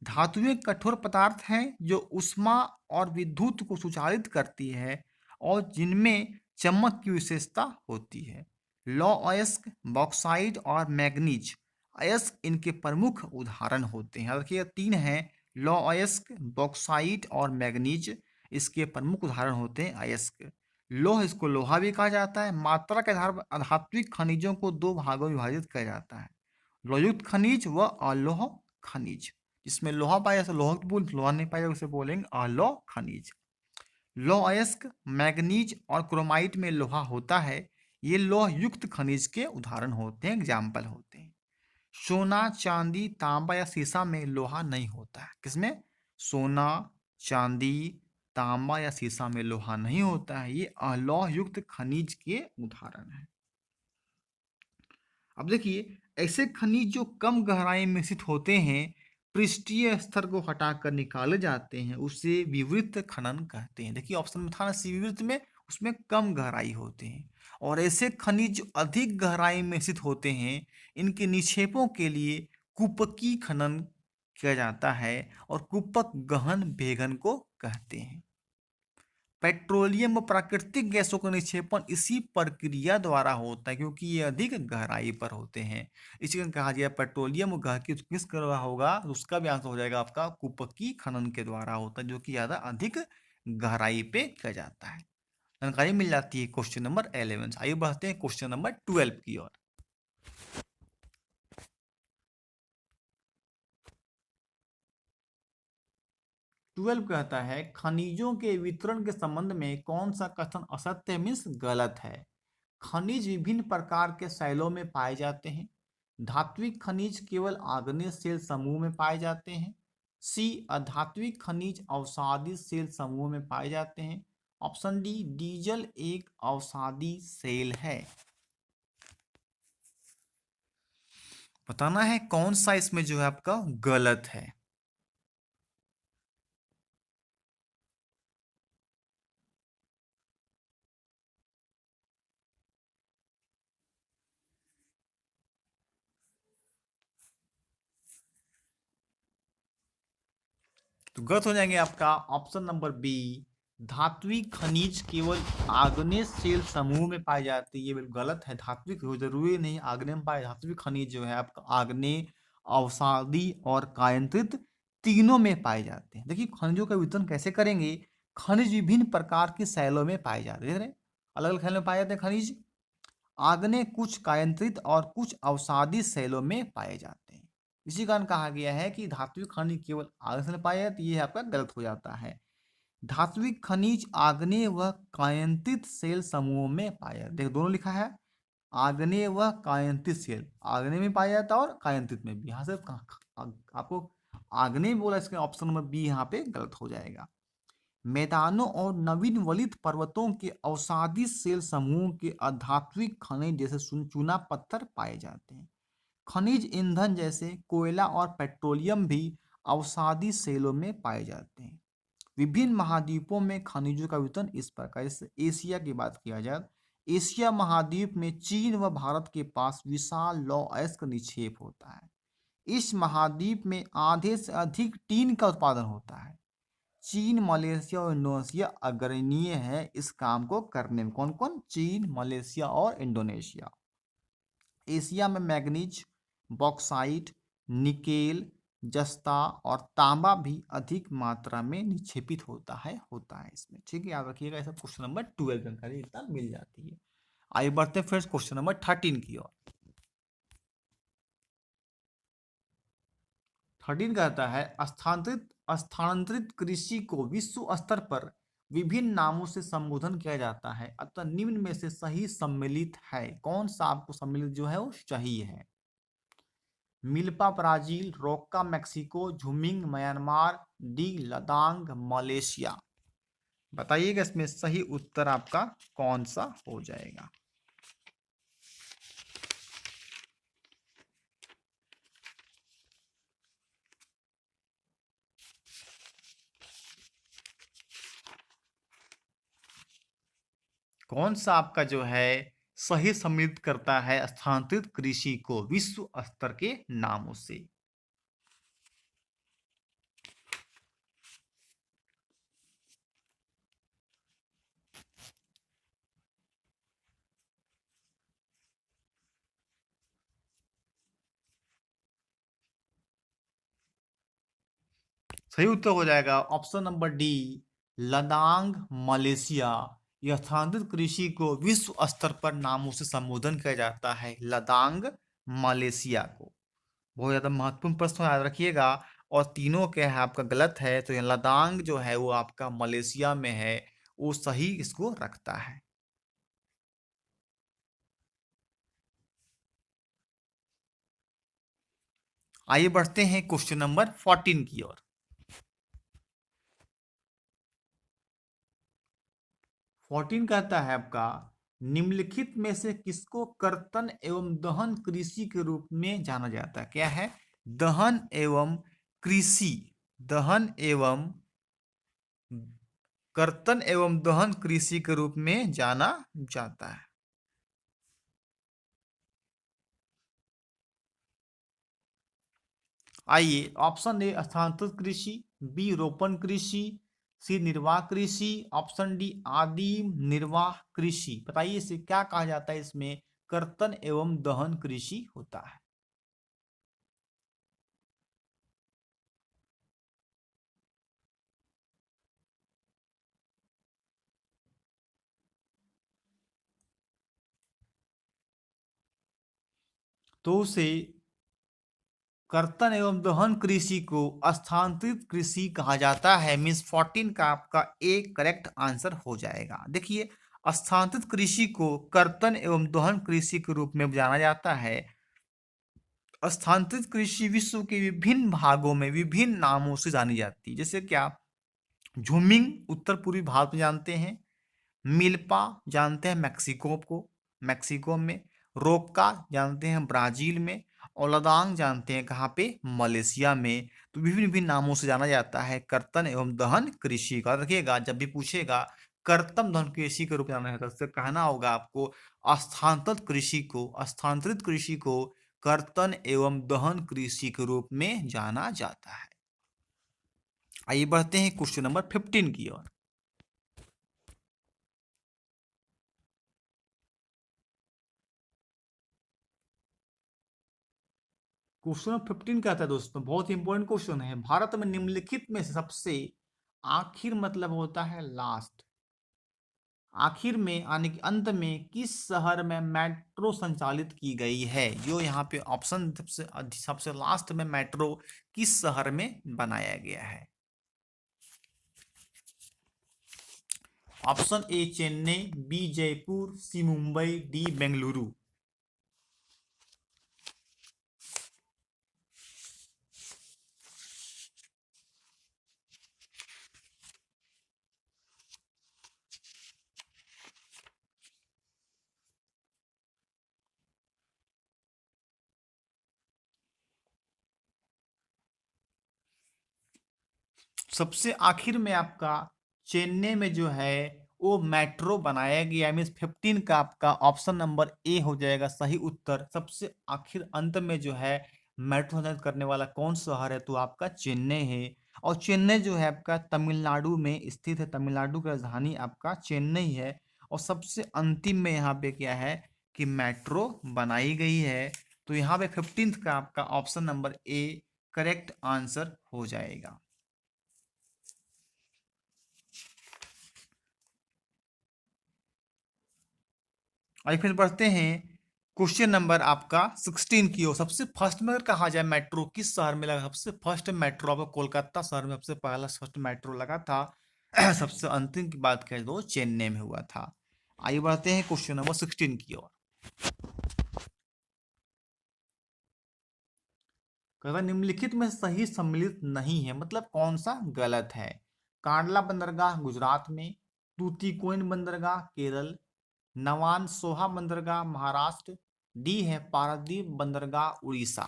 धातुएं कठोर पदार्थ हैं जो ऊष्मा और विद्युत को सुचालित करती है और जिनमें चमक की विशेषता होती है। लौह अयस्क, बॉक्साइट और मैग्नीज अयस्क इनके प्रमुख उदाहरण होते हैं। देखिए तीन हैं, लौह अयस्क, बॉक्साइट और मैग्नीज, इसके प्रमुख उदाहरण होते हैं अयस्क। लौह, इसको लोहा भी कहा जाता है। मात्रा के आधार पर अधात्विक खनिजों को दो भागों में विभाजित किया जाता है, लौहयुक्त खनिज व अलोह खनिज। जिसमें लोहा पाया जाए लोहा नहीं पाया उसे बोलेंगे अलोह खनिज। लौह अयस्क, मैग्नीज और क्रोमाइट में लोहा होता है, ये लौह युक्त खनिज के उदाहरण होते हैं, एग्जाम्पल होते हैं। सोना, चांदी, तांबा या शीशा में लोहा नहीं होता है। किसमें? सोना, चांदी, तांबा या शीशा में लोहा नहीं होता है, ये अलोह युक्त खनिज के उदाहरण है। अब देखिए ऐसे खनिज जो कम गहराई में स्थित होते हैं, पृष्ठीय स्तर को हटाकर निकाले जाते हैं, उसे विवृत खनन कहते हैं। देखिए ऑप्शन में था ना सी विवृत में, उसमें कम गहराई होते हैं। और ऐसे खनिज जो अधिक गहराई में स्थित होते हैं, इनके निक्षेपों के लिए कुपकी खनन किया जाता है और कुपक गहन भेदन को कहते हैं। पेट्रोलियम व प्राकृतिक गैसों का निक्षेपण इसी प्रक्रिया द्वारा होता है, क्योंकि ये अधिक गहराई पर होते हैं। इसी कारण कहा गया पेट्रोलियम गह की किस करवा होगा, उसका भी आंसर हो जाएगा आपका कुपकी खनन के द्वारा होता है, जो कि ज्यादा अधिक गहराई पे किया जाता है। जानकारी मिल जाती है क्वेश्चन नंबर 11। आइए बढ़ते हैं क्वेश्चन नंबर 12 की ओर। 12 कहता है खनिजों के वितरण के संबंध में कौन सा कथन असत्य मीन्स गलत है। खनिज विभिन्न प्रकार के शैलों में पाए जाते हैं। धात्विक खनिज केवल आग्नेय सेल समूह में पाए जाते हैं। सी अधात्विक खनिज अवसादी सेल समूह में पाए जाते हैं। ऑप्शन डी डीजल एक अवसादी सेल है। बताना है कौन सा इसमें जो है आपका गलत है। तो गलत हो जाएंगे आपका ऑप्शन नंबर बी, धात्विक खनिज केवल आग्नेय सेल समूह में पाए जाते हैं। ये बिल्कुल गलत है। धात्विक जरूरी नहीं आग्नेय में पाए, धात्विक खनिज जो है आपका आग्नेय, अवसादी और कायांतरित तीनों में पाए जाते हैं। देखिए खनिजों का वितरण कैसे करेंगे। खनिज विभिन्न प्रकार की शैलों में पाए जाते हैं, अलग अलग शैलों में पाए जाते हैं खनिज। आग्नेय कुछ कायांतरित और कुछ अवसादी शैलों में पाए जाते हैं। इसी कारण कहा गया है कि धात्विक खनिज केवल आग्नेय में पाए जाते, ये आपका गलत हो जाता है। धात्विक खनिज आग्नेय व कायांतित सेल समूहों में पाया जाता है। देखो दोनों लिखा है, आग्नेय व कायांतित सेल, आग्नेय में पाया जाता है और कायांतित में भी। यहाँ से आपको आग्नेय बोला, इसके ऑप्शन नंबर बी यहाँ पे गलत हो जाएगा। मैदानों और नवीन वलित पर्वतों के अवसादी सेल समूह के अधात्विक खनिज जैसे चूना पत्थर पाए जाते हैं। खनिज ईंधन जैसे कोयला और पेट्रोलियम भी अवसादी सेलों में पाए जाते हैं। विभिन्न महाद्वीपों में खनिजों का वितरण इस प्रकार, जैसे एशिया की बात किया जाए, एशिया महाद्वीप में चीन व भारत के पास विशाल लौह अयस्क निक्षेप होता है। इस महाद्वीप में आधे से अधिक टीन का उत्पादन होता है। चीन, मलेशिया और इंडोनेशिया अग्रणीय है इस काम को करने में। कौन कौन? चीन, मलेशिया और इंडोनेशिया। एशिया में मैग्नीज, बॉक्साइट, निकेल, जस्ता और तांबा भी अधिक मात्रा में निक्षेपित होता है इसमें। ठीक है, याद रखिएगा। सब क्वेश्चन नंबर 12 जानकारी इतना मिल जाती है। आइए बढ़ते हैं फिर क्वेश्चन नंबर 13 की ओर। 13 कहता है स्थानांतरित कृषि को विश्व स्तर पर विभिन्न नामों से संबोधन किया जाता है, अतः निम्न में से सही सम्मिलित है। कौन सा आपको सम्मिलित जो है वो सही है? Milpa Brazil, roca Mexico, jhuming Myanmar, D ladang Malaysia. बताइएगा इसमें सही उत्तर आपका कौन सा हो जाएगा? कौन सा आपका जो है सही सम्मिलित करता है स्थानांतरित कृषि को विश्व स्तर के नामों से? सही उत्तर हो जाएगा option number D, ladang Malaysia. यह स्थानांतरित कृषि को विश्व स्तर पर नामों से संबोधन किया जाता है, लदांग मलेशिया को। बहुत ज्यादा महत्वपूर्ण प्रश्न याद रखिएगा। और तीनों के है आपका गलत है, तो यह लदांग जो है वो आपका मलेशिया में है, वो सही इसको रखता है। आइए बढ़ते हैं क्वेश्चन नंबर 14 की ओर। 14 कहता है आपका निम्नलिखित में से किसको कर्तन एवं दहन कृषि के रूप में जाना जाता है? क्या है? दहन एवं कृषि। दहन एवं कर्तन एवं दहन कृषि के रूप में जाना जाता है। आइए, ऑप्शन ए स्थानांतरित कृषि, बी रोपण कृषि, सी निर्वाह कृषि, ऑप्शन डी आदिम निर्वाह कृषि। बताइए इसे क्या कहा जाता है? इसमें कर्तन एवं दहन कृषि होता है। तो उसे कर्तन एवं दहन कृषि को स्थानांतरित कृषि कहा जाता है। मीन्स 14 का आपका ए करेक्ट आंसर हो जाएगा। देखिए, स्थानांतरित कृषि को कर्तन एवं दहन कृषि के रूप में जाना जाता है। स्थानांतरित कृषि विश्व के विभिन्न भागों में विभिन्न नामों से जानी जाती है। जैसे क्या? झुमिंग उत्तर पूर्वी भारत में जानते हैं, मिल्पा जानते हैं मैक्सिको में, रोक्का जानते हैं ब्राजील में, और लदांग जानते हैं कहाँ पे? मलेशिया में। तो विभिन्न विभिन्न नामों से जाना जाता है कर्तन एवं दहन कृषि का। रखिएगा, जब भी पूछेगा कर्तन दहन कृषि के रूप में जाना है, तो उससे कहना होगा आपको स्थानांतरित कृषि को कर्तन एवं दहन कृषि के रूप में जाना जाता है। आइए बढ़ते हैं क्वेश्चन नंबर 15 की ओर। क्वेश्चन नंबर 15 कहता है दोस्तों, बहुत इंपॉर्टेंट क्वेश्चन है। भारत में निम्नलिखित में से सबसे आखिर मतलब होता है लास्ट। आखिर में यानी कि अंत में किस शहर में मेट्रो संचालित की गई है? जो यहाँ पे ऑप्शन सबसे लास्ट में मेट्रो किस शहर में बनाया गया है? Option A Chennai, B Jaipur, C Mumbai, D Bengaluru. सबसे आखिर में आपका चेन्नई में जो है वो मेट्रो बनाया गया, मीन्स 15 का आपका ऑप्शन नंबर ए हो जाएगा सही उत्तर। सबसे आखिर अंत में जो है मेट्रो संचालित करने वाला कौन शहर है, तो आपका चेन्नई है। और चेन्नई जो है आपका तमिलनाडु में स्थित है, तमिलनाडु की राजधानी आपका चेन्नई है। और सबसे अंतिम में यहाँ पे क्या है कि मेट्रो बनाई गई है। तो यहाँ पे 15 का आपका option number A correct answer हो जाएगा। आइए फिर बढ़ते हैं क्वेश्चन नंबर आपका 16 की ओर। सबसे फर्स्ट में अगर कहा जाए मेट्रो किस शहर में लगा, सबसे फर्स्ट मेट्रो आपको कोलकाता शहर में सबसे पहला फर्स्ट मेट्रो लगा था। सबसे अंतिम की बात करें तो चेन्नई में हुआ था। आइए बढ़ते हैं क्वेश्चन नंबर 16 की ओर। कहता निम्नलिखित में सही सम्मिलित नहीं है, मतलब कौन सा गलत है। कांडला बंदरगाह गुजरात में, तूतीकोइन बंदरगाह केरल, नवान सोहा बंदरगाह महाराष्ट्र, डी है पारादीप बंदरगाह उड़ीसा।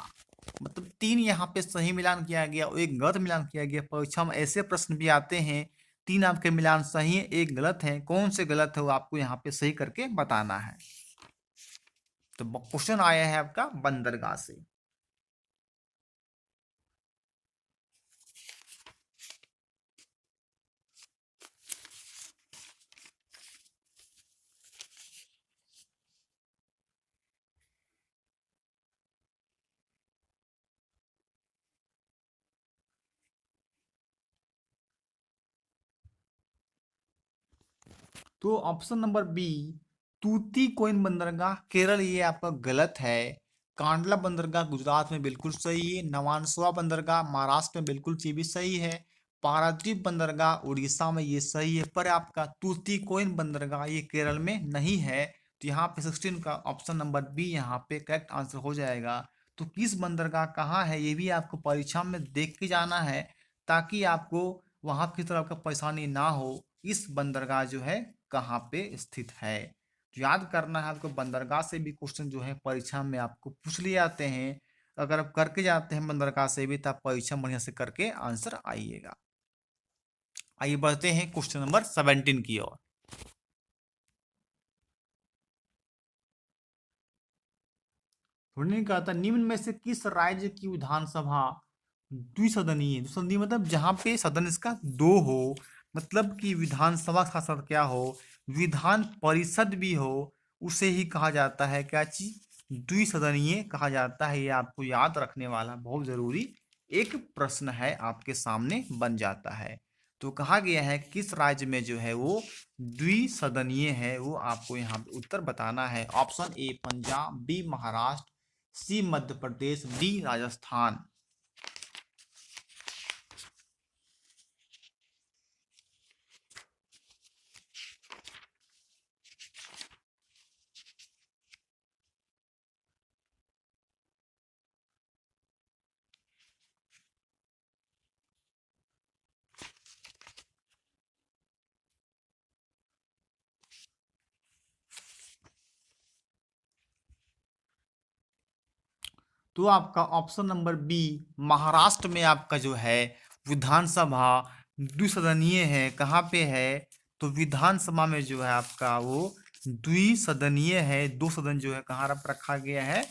मतलब 3 यहाँ पे सही मिलान किया गया और एक गलत मिलान किया गया। परीक्षा में ऐसे प्रश्न भी आते हैं 3 आपके मिलान सही है, एक गलत है। कौन से गलत है वो आपको यहाँ पे सही करके बताना है। तो क्वेश्चन आया है आपका बंदरगाह से। तो ऑप्शन नंबर बी तूतीकोइन बंदरगाह केरल, ये आपका गलत है। कांडला बंदरगाह गुजरात में बिल्कुल सही है। नवानसोआ बंदरगाह महाराष्ट्र में बिल्कुल ये भी सही है। पारादीप बंदरगाह उड़ीसा में ये सही है, पर आपका तूतीकोइन बंदरगाह ये केरल में नहीं है। तो यहाँ पे 16 का ऑप्शन नंबर बी यहाँ पे करेक्ट आंसर हो जाएगा। तो किस बंदरगाह कहाँ है ये भी आपको परीक्षा में देख के जाना है, ताकि आपको वहां की तरफ का परेशानी ना हो। इस बंदरगाह जो है कहाँ पे स्थित है, तो याद करना है आपको। बंदरगाह से भी क्वेश्चन जो है परीक्षा में आपको पूछ लिए जाते हैं। अगर आप करके जाते हैं बंदरगाह से भी तो आप परीक्षा बढ़िया से करके आंसर आइएगा। आइए बढ़ते हैं क्वेश्चन नंबर 17 की ओर। कहा था निम्न में से किस राज्य की विधानसभा द्विसदनीय, द्विसदनीय मतलब जहां पे सदन इसका दो हो, मतलब कि विधानसभा का सदन क्या हो, विधान परिषद भी हो, उसे ही कहा जाता है क्या चीज, द्विसदनीय कहा जाता है। ये आपको याद रखने वाला बहुत जरूरी एक प्रश्न है, आपके सामने बन जाता है। तो कहा गया है किस राज्य में जो है वो द्विसदनीय है, वो आपको यहाँ पे उत्तर बताना है। Option A Punjab, B Maharashtra, C Madhya Pradesh, D Rajasthan. तो आपका ऑप्शन नंबर बी महाराष्ट्र में आपका जो है विधानसभा द्विसदनीय है। कहाँ पे है, तो विधानसभा में जो है आपका वो द्विसदनीय है। दो सदन जो है कहाँ रख रखा गया है,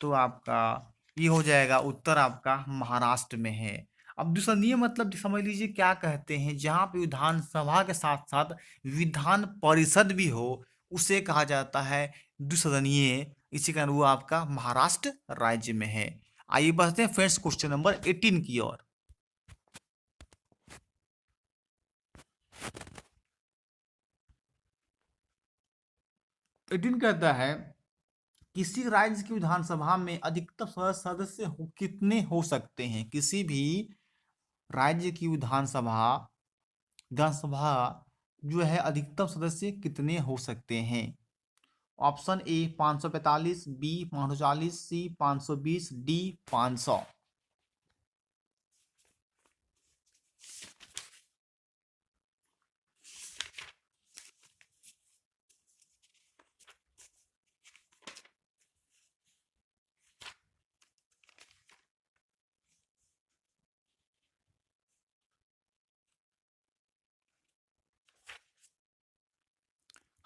तो आपका ये हो जाएगा उत्तर आपका महाराष्ट्र में है। अब द्विसदनीय मतलब समझ लीजिए क्या कहते हैं, जहाँ पे विधानसभा के साथ साथ विधान परिषद भी हो, उसे कहा जाता है द्विसदनीय। इसी कारण वो आपका महाराष्ट्र राज्य में है। आइए बढ़ते हैं फ्रेंड्स क्वेश्चन नंबर 18 की ओर। 18 कहता है किसी राज्य की विधानसभा में अधिकतम सदस्य कितने हो सकते हैं। किसी भी राज्य की विधानसभा विधानसभा जो है अधिकतम सदस्य कितने हो सकते हैं। Option A 545, B 540, C 520, D 500।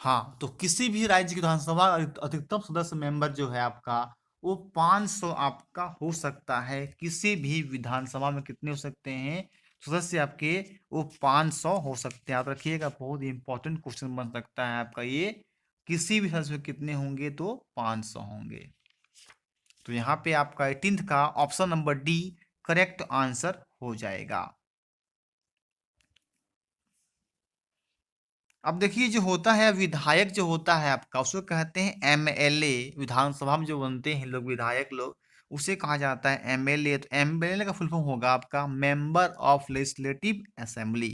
हाँ, तो किसी भी राज्य की विधानसभा अधिकतम सदस्य मेंबर जो है आपका, वो 500 आपका हो सकता है। किसी भी विधानसभा में कितने हो सकते हैं सदस्य आपके? वो 500 हो सकते हैं। आप रखिएगा, बहुत इंपॉर्टेंट क्वेश्चन बन सकता है आपका ये। किसी भी सदस्य में कितने होंगे? तो 500 होंगे। तो यहाँ पे आपका 18th का option number D correct answer हो जाएगा। अब देखिए, जो होता है विधायक, जो होता है आपका, उसको कहते हैं एमएलए। विधानसभा में जो बनते हैं लोग, विधायक लोग, उसे कहा जाता है एमएलए। तो एमएलए का फुल फॉर्म होगा आपका मेंबर ऑफ लेजिस्लेटिव असेंबली।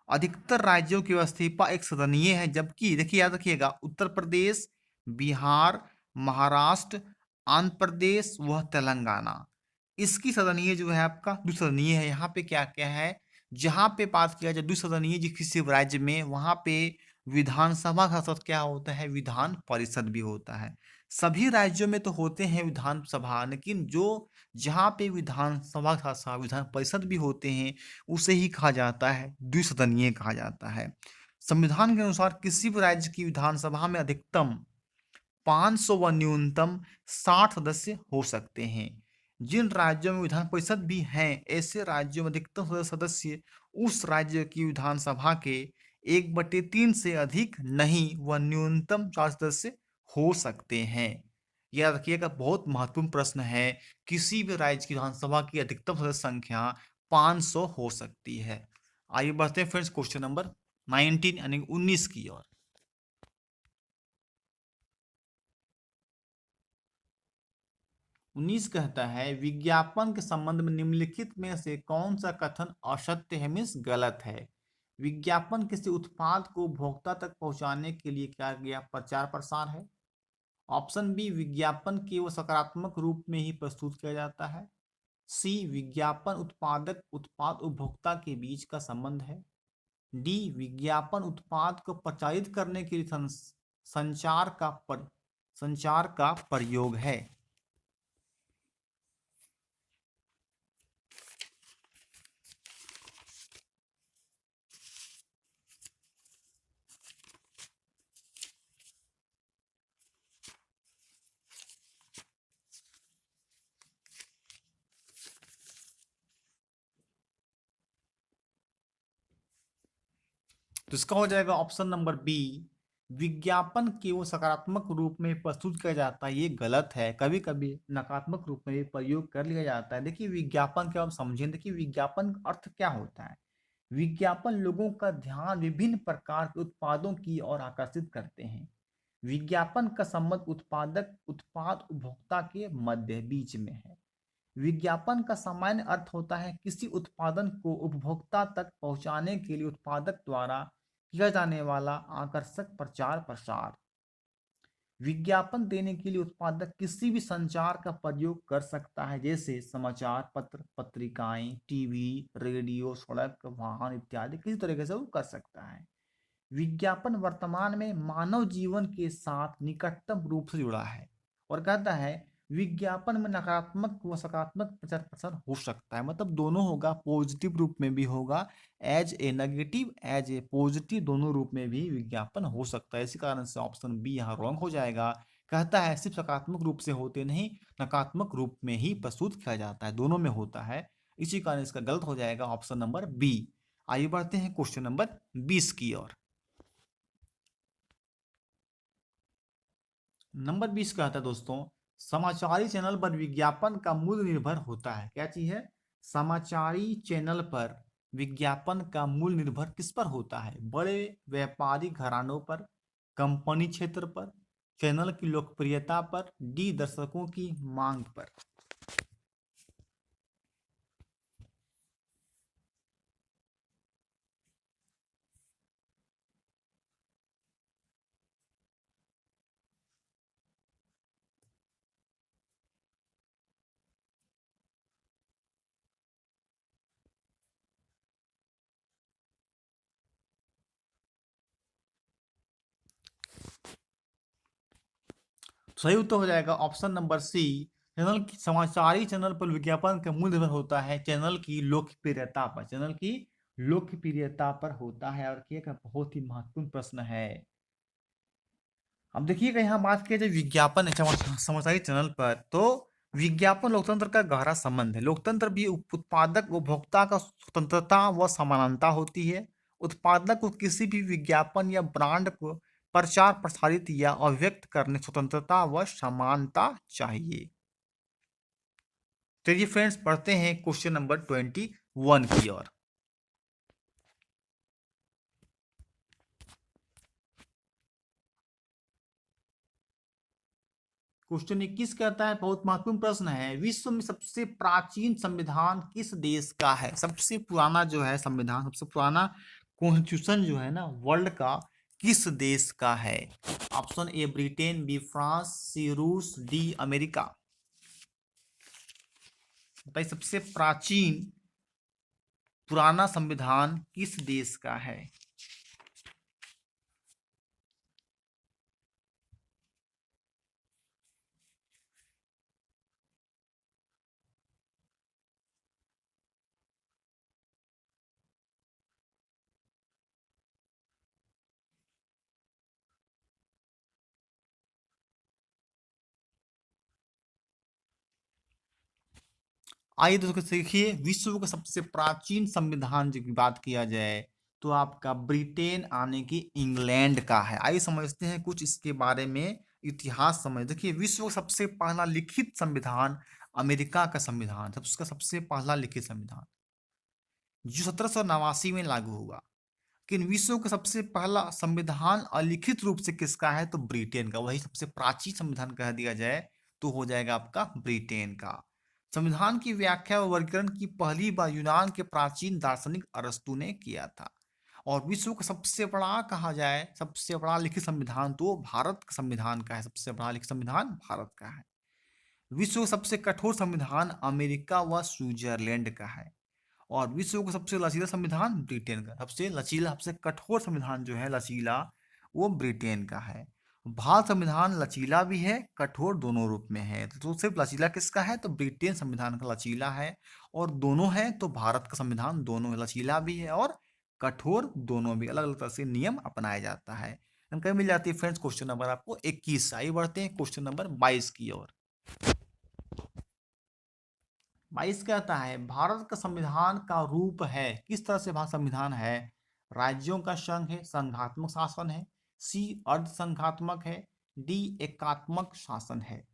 अधिकतर राज्यों की इस्तीफा एक सदनीय है, जबकि देखिए, याद रखिएगा, उत्तर प्रदेश, बिहार, महाराष्ट्र, आंध्र प्रदेश व तेलंगाना, इसकी सदनीय जो है आपका द्विसदनीय है। यहाँ पे क्या क्या है, जहाँ पे बात किया जाए द्विसदनीय जिस किसी राज्य में, वहाँ पे विधानसभा का साथ क्या होता है? विधान परिषद भी होता है। सभी राज्यों में तो होते हैं विधानसभा, लेकिन जो जहाँ पे विधानसभा का साथ विधान परिषद भी होते हैं, उसे ही कहा जाता है द्विसदनीय कहा जाता है। संविधान के अनुसार किसी भी राज्य की विधानसभा में अधिकतम 500 व न्यूनतम 60 सदस्य हो सकते हैं। जिन राज्यों में विधान परिषद भी हैं, ऐसे राज्यों में अधिकतम सदस्य उस राज्य की विधानसभा के 1/3 से अधिक नहीं व न्यूनतम 4 सदस्य हो सकते हैं। याद रखिएगा, बहुत महत्वपूर्ण प्रश्न है। किसी भी राज्य की विधानसभा की अधिकतम सदस्य संख्या 500 हो सकती है। आइए बढ़ते हैं फ्रेंड्स क्वेश्चन नंबर 19 यानी 19 की ओर। 19 कहता है, विज्ञापन के संबंध में निम्नलिखित में से कौन सा कथन असत्य है, मीन्स गलत है? विज्ञापन किसी उत्पाद को उपभोक्ता तक पहुंचाने के लिए किया गया प्रचार प्रसार है। ऑप्शन बी, विज्ञापन केवल सकारात्मक रूप में ही प्रस्तुत किया जाता है। सी, विज्ञापन उत्पादक उत्पाद उपभोक्ता के बीच का संबंध है। डी, विज्ञापन उत्पाद को प्रचारित करने के लिए संचार का प्रयोग है। तो इसका हो जाएगा ऑप्शन नंबर बी, विज्ञापन केवल सकारात्मक रूप में प्रस्तुत किया जाता है। ये गलत है, कभी कभी नकारात्मक रूप में भी प्रयोग कर लिया जाता है। देखिए, विज्ञापन के आप समझें, देखिए विज्ञापन का अर्थ क्या होता है। विज्ञापन लोगों का ध्यान विभिन्न प्रकार के उत्पादों की ओर आकर्षित करते हैं। विज्ञापन का संबंध उत्पाद उपभोक्ता के मध्य बीच में है। विज्ञापन का सामान्य अर्थ होता है किसी उत्पादन को उपभोक्ता तक पहुंचाने के लिए उत्पादक द्वारा किया जाने वाला आकर्षक प्रचार प्रसार। विज्ञापन देने के लिए उत्पादक किसी भी संचार का प्रयोग कर सकता है, जैसे समाचार पत्र, पत्रिकाएं, टीवी, रेडियो, सड़क, वाहन इत्यादि। किसी तरीके से वो कर सकता है। विज्ञापन वर्तमान में मानव जीवन के साथ निकटतम रूप से जुड़ा है, और कहता है विज्ञापन में नकारात्मक व सकारात्मक प्रचार प्रसार हो सकता है। मतलब दोनों होगा, पॉजिटिव रूप में भी होगा, as a negative, as a positive, दोनों रूप में भी विज्ञापन हो सकता है। इसी कारण से ऑप्शन बी यहाँ रॉन्ग हो जाएगा। कहता है सिर्फ सकारात्मक रूप से होते नहीं, नकारात्मक रूप में ही प्रस्तुत किया जाता है, दोनों में होता है। इसी कारण इसका गलत हो जाएगा ऑप्शन नंबर बी। आइए बढ़ते हैं क्वेश्चन नंबर 20 की ओर। नंबर 20 का आता है दोस्तों, समाचारी चैनल पर विज्ञापन का मूल्य निर्भर होता है। क्या चीज है? समाचारी चैनल पर विज्ञापन का मूल्य निर्भर किस पर होता है? बड़े व्यापारी घरानों पर, कंपनी क्षेत्र पर, चैनल की लोकप्रियता पर, डी दर्शकों की मांग पर। सही उत्तर हो जाएगा ऑप्शन नंबर सी, चैनल की समाचारी चैनल पर विज्ञापन का मूल्य निर्भर होता है चैनल की लोकप्रियता पर, चैनल की लोकप्रियता पर होता है। और ये एक बहुत ही महत्वपूर्ण प्रश्न है। अब देखिएगा यहाँ बात किया जाए विज्ञापन समाचारी चैनल पर, तो विज्ञापन लोकतंत्र का गहरा संबंध है। लोकतंत्र भी उत्पादक उपभोक्ता का स्वतंत्रता व समानता होती है। उत्पादक को किसी भी विज्ञापन या ब्रांड को प्रचार प्रसारित या अभिव्यक्त करने स्वतंत्रता व समानता चाहिए। चलिए फ्रेंड्स, पढ़ते हैं क्वेश्चन नंबर 21 की ओर। क्वेश्चन 21 कहता है, बहुत महत्वपूर्ण प्रश्न है, विश्व में सबसे प्राचीन संविधान किस देश का है? सबसे पुराना जो है संविधान, सबसे पुराना कॉन्स्टिट्यूशन जो है ना वर्ल्ड का, किस देश का है? Option A Britain, B France, C रूस, डी अमेरिका। बताइए सबसे प्राचीन पुराना संविधान किस देश का है? आइए दोस्तों देखिए, विश्व का सबसे प्राचीन संविधान की बात किया जाए तो आपका ब्रिटेन आने की इंग्लैंड का है। आइए समझते हैं कुछ इसके बारे में, इतिहास समझ। देखिए, विश्व का सबसे पहला लिखित संविधान अमेरिका का संविधान, उसका सबसे पहला लिखित संविधान जो 1789 में लागू हुआ। लेकिन विश्व का सबसे पहला संविधान अलिखित रूप से किसका है? तो ब्रिटेन का। वही सबसे प्राचीन संविधान कह दिया जाए तो हो जाएगा आपका ब्रिटेन का। संविधान की व्याख्या और वर्गीकरण की पहली बार यूनान के प्राचीन दार्शनिक अरस्तु ने किया था। और विश्व का सबसे बड़ा कहा जाए, सबसे बड़ा लिखित संविधान तो भारत का संविधान का है। सबसे बड़ा लिखित संविधान भारत का है। विश्व का सबसे कठोर संविधान अमेरिका व स्विट्जरलैंड का है। और विश्व का सबसे लचीला संविधान ब्रिटेन का। सबसे लचीला, सबसे कठोर संविधान जो है लचीला, वो ब्रिटेन का है। भारत संविधान लचीला भी है, कठोर दोनों रूप में है। तो सिर्फ लचीला किसका है? तो ब्रिटेन संविधान का लचीला है। और दोनों है तो भारत का संविधान दोनों है, लचीला भी है और कठोर दोनों भी। अलग अलग तरह से नियम अपनाया जाता है। जानकारी मिल जाती है फ्रेंड्स। क्वेश्चन नंबर आपको 21। आइए बढ़ते हैं क्वेश्चन नंबर 22 की ओर। 22 कहता है, भारत का संविधान का रूप है, किस तरह से भारत संविधान है? राज्यों का संघ है, संघात्मक शासन है, सी अर्ध संघात्मक है, डी एकात्मक शासन है।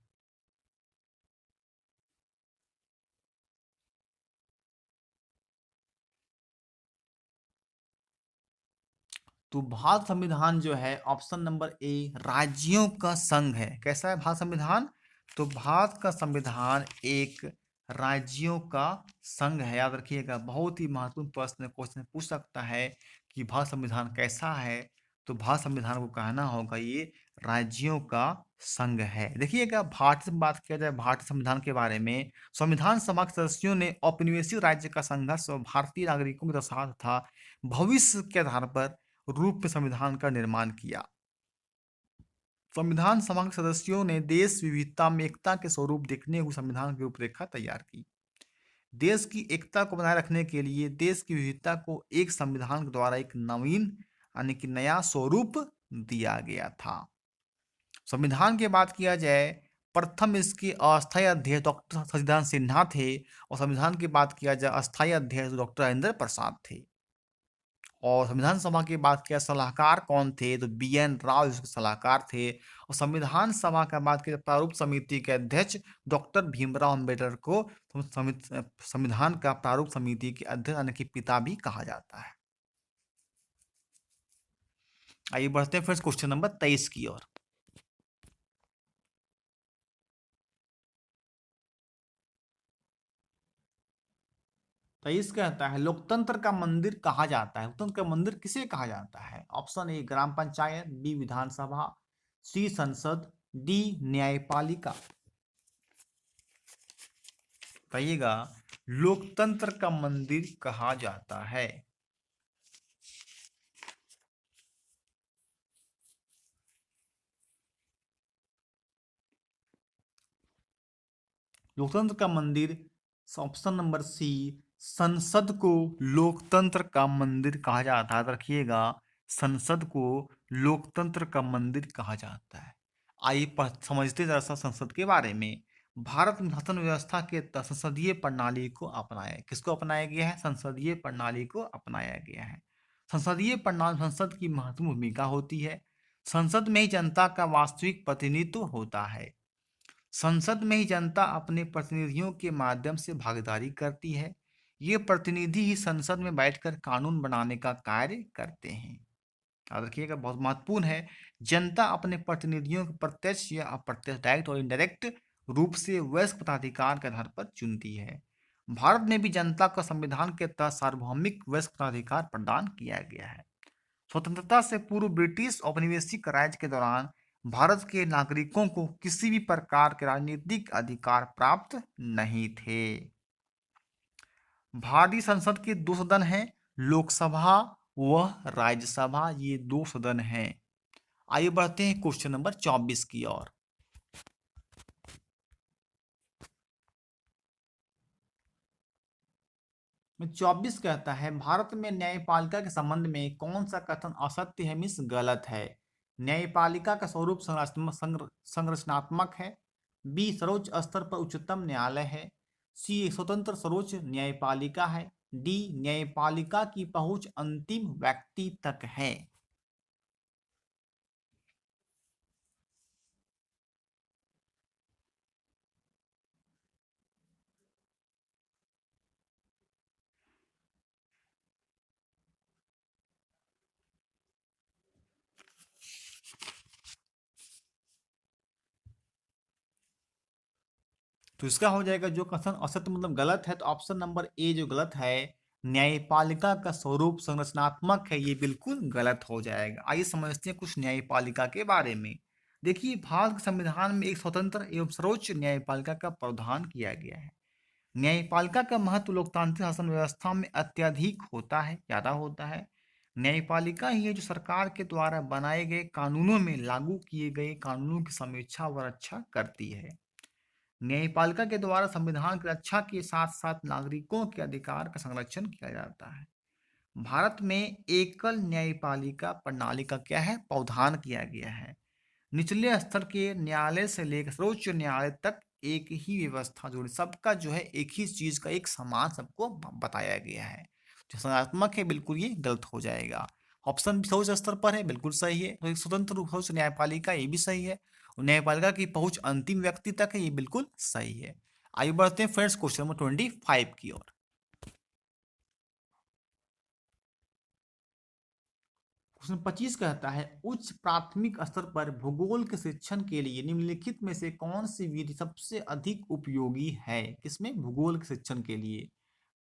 तो भारत संविधान जो है ऑप्शन नंबर ए राज्यों का संघ है। कैसा है भारत संविधान? तो भारत का संविधान एक राज्यों का संघ है। याद रखिएगा, बहुत ही महत्वपूर्ण प्रश्न क्वेश्चन पूछ सकता है कि भारत संविधान कैसा है। तो भारत संविधान को कहना होगा ये राज्यों का संघ है। देखिएगा, भारत में बात किया जाए भारतीय संविधान के बारे में, संविधान सभा के सदस्यों ने औपनिवेशिक राज्य का संघर्ष और भारतीय नागरिकों के साथ था भविष्य के आधार पर रूप में संविधान का निर्माण किया। संविधान सभा के सदस्यों ने देश विविधता में एकता के स्वरूप देखने हुए संविधान की रूपरेखा तैयार की। देश की एकता को बनाए रखने के लिए देश की विविधता को एक संविधान के द्वारा एक नवीन यानी कि नया स्वरूप दिया गया था। संविधान की बात किया जाए, प्रथम इसके अस्थायी अध्यक्ष डॉक्टर सच्चिदानंद सिन्हा थे। और संविधान की बात किया जाए, अस्थायी अध्यक्ष डॉक्टर राजेंद्र प्रसाद थे। और संविधान सभा की बात किया सलाहकार कौन थे? तो बी.एन. राव इसके सलाहकार थे। और संविधान सभा का बात किया प्रारूप समिति के अध्यक्ष डॉक्टर भीमराव अम्बेडकर को संविधान का प्रारूप समिति के अध्यक्ष यानी कि पिता भी कहा जाता है। आइए बढ़ते हैं फिर क्वेश्चन नंबर 23 की ओर। 23 कहता है, लोकतंत्र का मंदिर कहा जाता है। लोकतंत्र का मंदिर किसे कहा जाता है? Option A gram panchayat, B विधानसभा, सी संसद, डी न्यायपालिका। कहिएगा, लोकतंत्र का मंदिर कहा जाता है। लोकतंत्र का मंदिर, ऑप्शन नंबर सी संसद को लोकतंत्र का मंदिर कहा जाता है। रखिएगा, संसद को लोकतंत्र का मंदिर कहा जाता है। आइए समझते जरा सा संसद के बारे में। भारत में शासन व्यवस्था के तहत संसदीय प्रणाली को अपनाया, किसको अपनाया गया है? संसदीय प्रणाली को अपनाया गया है। संसदीय प्रणाली संसद की महत्वपूर्ण भूमिका होती है। संसद में ही जनता का वास्तविक प्रतिनिधित्व होता है। संसद में ही जनता अपने प्रतिनिधियों के माध्यम से भागीदारी करती है। ये प्रतिनिधि ही संसद में बैठकर कानून बनाने का कार्य करते हैं। याद रखिएगा, बहुत महत्वपूर्ण है। जनता अपने प्रतिनिधियों को प्रत्यक्ष या अप्रत्यक्ष, डायरेक्ट और इनडायरेक्ट रूप से वयस्क मताधिकार के आधार पर चुनती है। भारत में भी जनता को संविधान के तहत सार्वभौमिक वयस्क मताधिकार प्रदान किया गया है। स्वतंत्रता से पूर्व ब्रिटिश औपनिवेशिक राज के दौरान भारत के नागरिकों को किसी भी प्रकार के राजनीतिक अधिकार प्राप्त नहीं थे। भारतीय संसद के दो सदन हैं, लोकसभा व राज्यसभा, ये दो सदन हैं। आइए बढ़ते हैं क्वेश्चन नंबर 24 की ओर। में 24 कहता है, भारत में न्यायपालिका के संबंध में कौन सा कथन असत्य है, मिस गलत है? न्यायपालिका का स्वरूप संरचनात्मक है। बी, सर्वोच्च स्तर पर उच्चतम न्यायालय है। सी, एक स्वतंत्र सर्वोच्च न्यायपालिका है। डी, न्यायपालिका की पहुंच अंतिम व्यक्ति तक है। तो इसका हो जाएगा, जो कथन असत्य मतलब गलत है, तो ऑप्शन नंबर ए जो गलत है, न्यायपालिका का स्वरूप संरचनात्मक है, ये बिल्कुल गलत हो जाएगा। आइए समझते हैं कुछ न्यायपालिका के बारे में। देखिए, भारत के संविधान में एक स्वतंत्र एवं सर्वोच्च न्यायपालिका का प्रावधान किया गया है। न्यायपालिका का महत्व लोकतांत्रिक शासन व्यवस्था में अत्यधिक होता है, ज्यादा होता है। न्यायपालिका ही है जो सरकार के द्वारा बनाए गए कानूनों में लागू किए गए कानूनों की समीक्षा व रक्षा करती है। न्यायपालिका के द्वारा संविधान की रक्षा के साथ साथ नागरिकों के अधिकार का संरक्षण किया जाता है। भारत में एकल न्यायपालिका प्रणाली का क्या है, प्रावधान किया गया है। निचले स्तर के न्यायालय से लेकर सर्वोच्च न्यायालय तक एक ही व्यवस्था जोड़ी, सबका जो है एक ही चीज का एक समान सबको बताया गया है। जो सकारात्मक है बिल्कुल ये गलत हो जाएगा। ऑप्शन भी सर्वोच्च स्तर पर है, बिल्कुल सही है। तो एक स्वतंत्र रूप सर्वोच्च न्यायपालिका, ये भी सही है। और न्यायपालिका की पहुंच अंतिम व्यक्ति तक है, ये बिल्कुल सही है। आइए बढ़ते हैं फ्रेंड्स क्वेश्चन नंबर 25 की ओर। क्वेश्चन 25 कहता है, उच्च प्राथमिक स्तर पर भूगोल के शिक्षण के लिए निम्नलिखित में से कौन सी विधि सबसे अधिक उपयोगी है? किसमें? भूगोल के शिक्षण के लिए।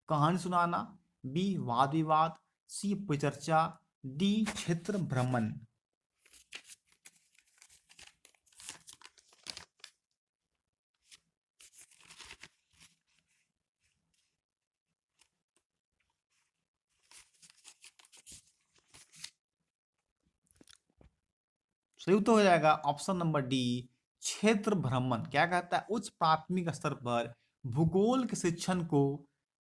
कहानी सुनाना, बी, वाद विवाद, सी, परिचर्चा, डी, क्षेत्र भ्रमण। सही उत्तर हो जाएगा ऑप्शन नंबर डी, क्षेत्र भ्रमण। क्या कहता है? उच्च प्राथमिक स्तर पर भूगोल के शिक्षण को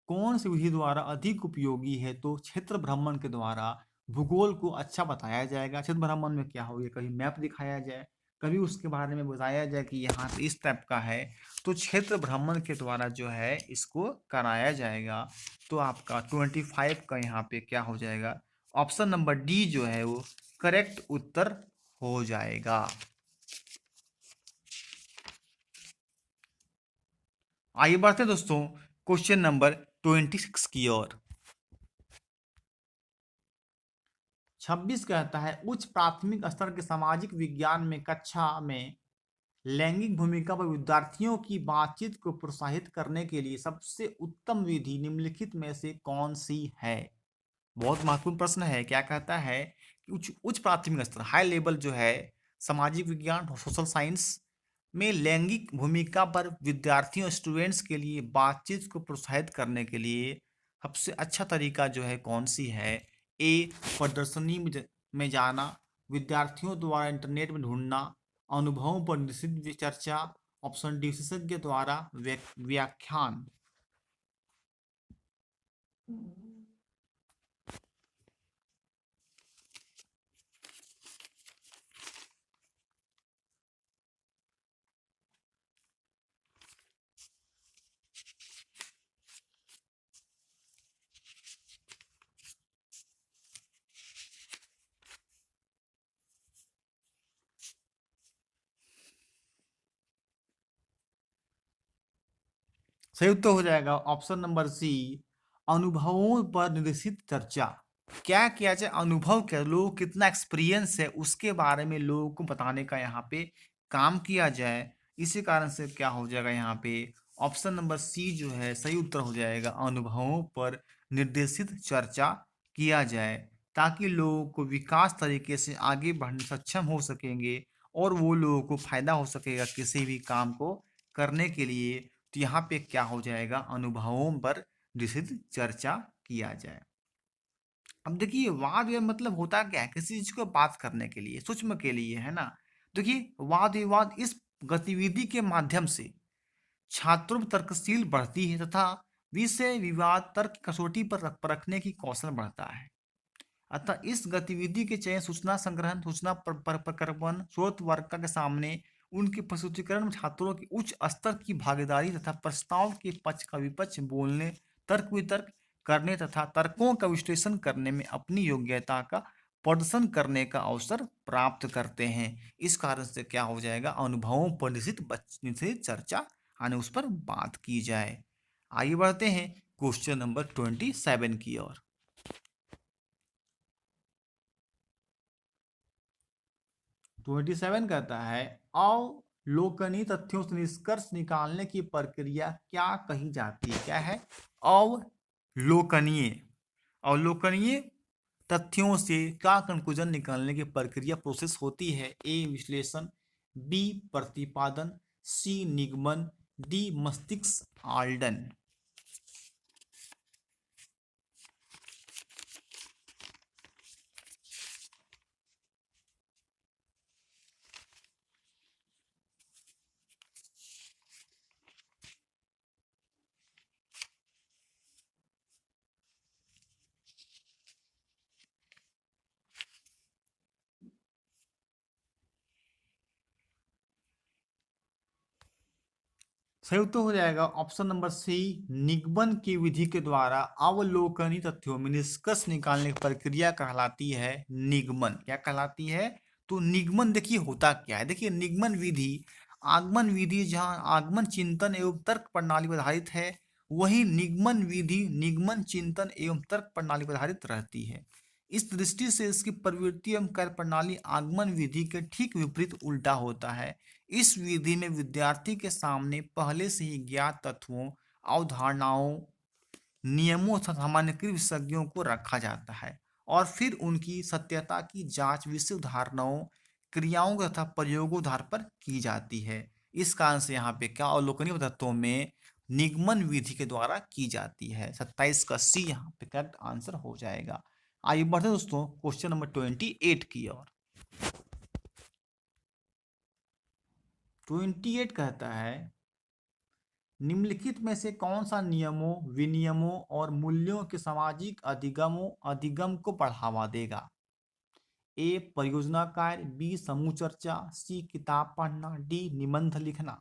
कौन सी विधि द्वारा अधिक उपयोगी है? तो क्षेत्र भ्रमण के द्वारा भूगोल को अच्छा बताया जाएगा। क्षेत्र भ्रमण में क्या हो, कभी मैप दिखाया जाए, कभी उसके बारे में बताया जाए कि यहाँ पे इस टाइप का है, तो क्षेत्र भ्रमण के द्वारा जो है इसको कराया जाएगा। तो आपका 25 का यहाँ पे क्या हो जाएगा, ऑप्शन नंबर डी जो है वो करेक्ट उत्तर हो जाएगा। आइए बढ़ते हैं दोस्तों क्वेश्चन नंबर 26 की ओर। 26 कहता है, उच्च प्राथमिक स्तर के सामाजिक विज्ञान में कक्षा में लैंगिक भूमिका पर विद्यार्थियों की बातचीत को प्रोत्साहित करने के लिए सबसे उत्तम विधि निम्नलिखित में से कौन सी है? बहुत महत्वपूर्ण प्रश्न है। क्या कहता है कि उच्च प्राथमिक स्तर, हाई लेवल जो है, सामाजिक विज्ञान सोशल साइंस में लैंगिक भूमिका पर विद्यार्थियों स्टूडेंट्स के लिए बातचीत को प्रोत्साहित करने के लिए सबसे अच्छा तरीका जो है कौन सी है? ए, प्रदर्शनी में जाना, विद्यार्थियों द्वारा इंटरनेट में ढूंढना, अनुभवों पर निश्चित चर्चा, ऑप्शन डी, विशेषज्ञ द्वारा व्याख्यान। सही उत्तर हो जाएगा ऑप्शन नंबर सी, अनुभवों पर निर्देशित चर्चा। क्या किया जाए, अनुभव क्या, लोगों को कितना एक्सपीरियंस है उसके बारे में लोगों को बताने का यहाँ पे काम किया जाए। इसी कारण से क्या हो जाएगा यहाँ पे, ऑप्शन नंबर सी जो है सही उत्तर हो जाएगा, अनुभवों पर निर्देशित चर्चा किया जाए, ताकि लोगों को विकास तरीके से आगे बढ़ने सक्षम हो सकेंगे और वो लोगों को फायदा हो सकेगा किसी भी काम को करने के लिए। तो यहाँ पे क्या हो जाएगा, अनुभवों पर विस्तृत चर्चा किया जाए। अब देखिए वाद विवाद मतलब होता क्या है, किसी चीज को बात करने के लिए, सूक्ष्म के लिए, है ना। देखिए वाद विवाद इस गतिविधि के माध्यम से छात्रों में तर्कशील बढ़ती है तथा विषय विवाद तर्क की कसौटी पर परखने की कौशल बढ़ता है। अतः इस गतिविधि के चयन, सूचना संग्रहण, सूचना प्रकर्पण, स्रोत वर्ग के सामने उनके प्रस्तुतिकरण में छात्रों की उच्च स्तर की भागीदारी तथा प्रस्ताव के पक्ष का विपक्ष बोलने, तर्क वितर्क करने तथा तर्कों का विश्लेषण करने में अपनी योग्यता का प्रदर्शन करने का अवसर प्राप्त करते हैं। इस कारण से क्या हो जाएगा, अनुभवों पर निश्चित चर्चा यानी उस पर बात की जाए। आगे बढ़ते हैं क्वेश्चन नंबर 27 की ओर। 27 कहता है, अवलोकनीय तथ्यों से निष्कर्ष निकालने की प्रक्रिया क्या कही जाती है। क्या है, अवलोकनीय, अवलोकनीय तथ्यों से क्या कंक्लूजन निकालने की प्रक्रिया प्रोसेस होती है। ए विश्लेषण, बी प्रतिपादन, सी निगमन, डी मस्तिष्क आल्डन। सही उत्तर हो जाएगा ऑप्शन नंबर सी, निगमन की विधि के द्वारा अवलोकनीय तथ्यों में निष्कर्ष निकालने की प्रक्रिया कहलाती है निगमन। क्या कहलाती है, तो निगमन देखिए होता क्या है। देखिए निगमन विधि आगमन विधि जहाँ आगमन चिंतन एवं तर्क प्रणाली पर आधारित है, वही निगमन विधि निगमन चिंतन एवं तर्क प्रणाली पर आधारित रहती है। इस दृष्टि से इसकी प्रवृत्ति एवं कार्य प्रणाली आगमन विधि के ठीक विपरीत उल्टा होता है। इस विधि में विद्यार्थी के सामने पहले से ही ज्ञात तत्वों, अवधारणाओं, नियमों तथा सामान्यकृत विशेषज्ञों को रखा जाता है और फिर उनकी सत्यता की जांच विशुद्ध धारणाओं, क्रियाओं तथा प्रयोगों आधार पर की जाती है। इस कारण से यहाँ पे क्या अवलोकनीय तत्वों में निगमन विधि के द्वारा की जाती है। 27 का सी यहाँ पे करेक्ट आंसर हो जाएगा। आइए बढ़ते दोस्तों क्वेश्चन नंबर 28 की ओर। 28 कहता है, निम्नलिखित में से कौन सा नियमों, विनियमों और मूल्यों के सामाजिक अधिगम को बढ़ावा देगा। ए परियोजना कार्य, बी समूह चर्चा, सी किताब पढ़ना, डी निबंध लिखना।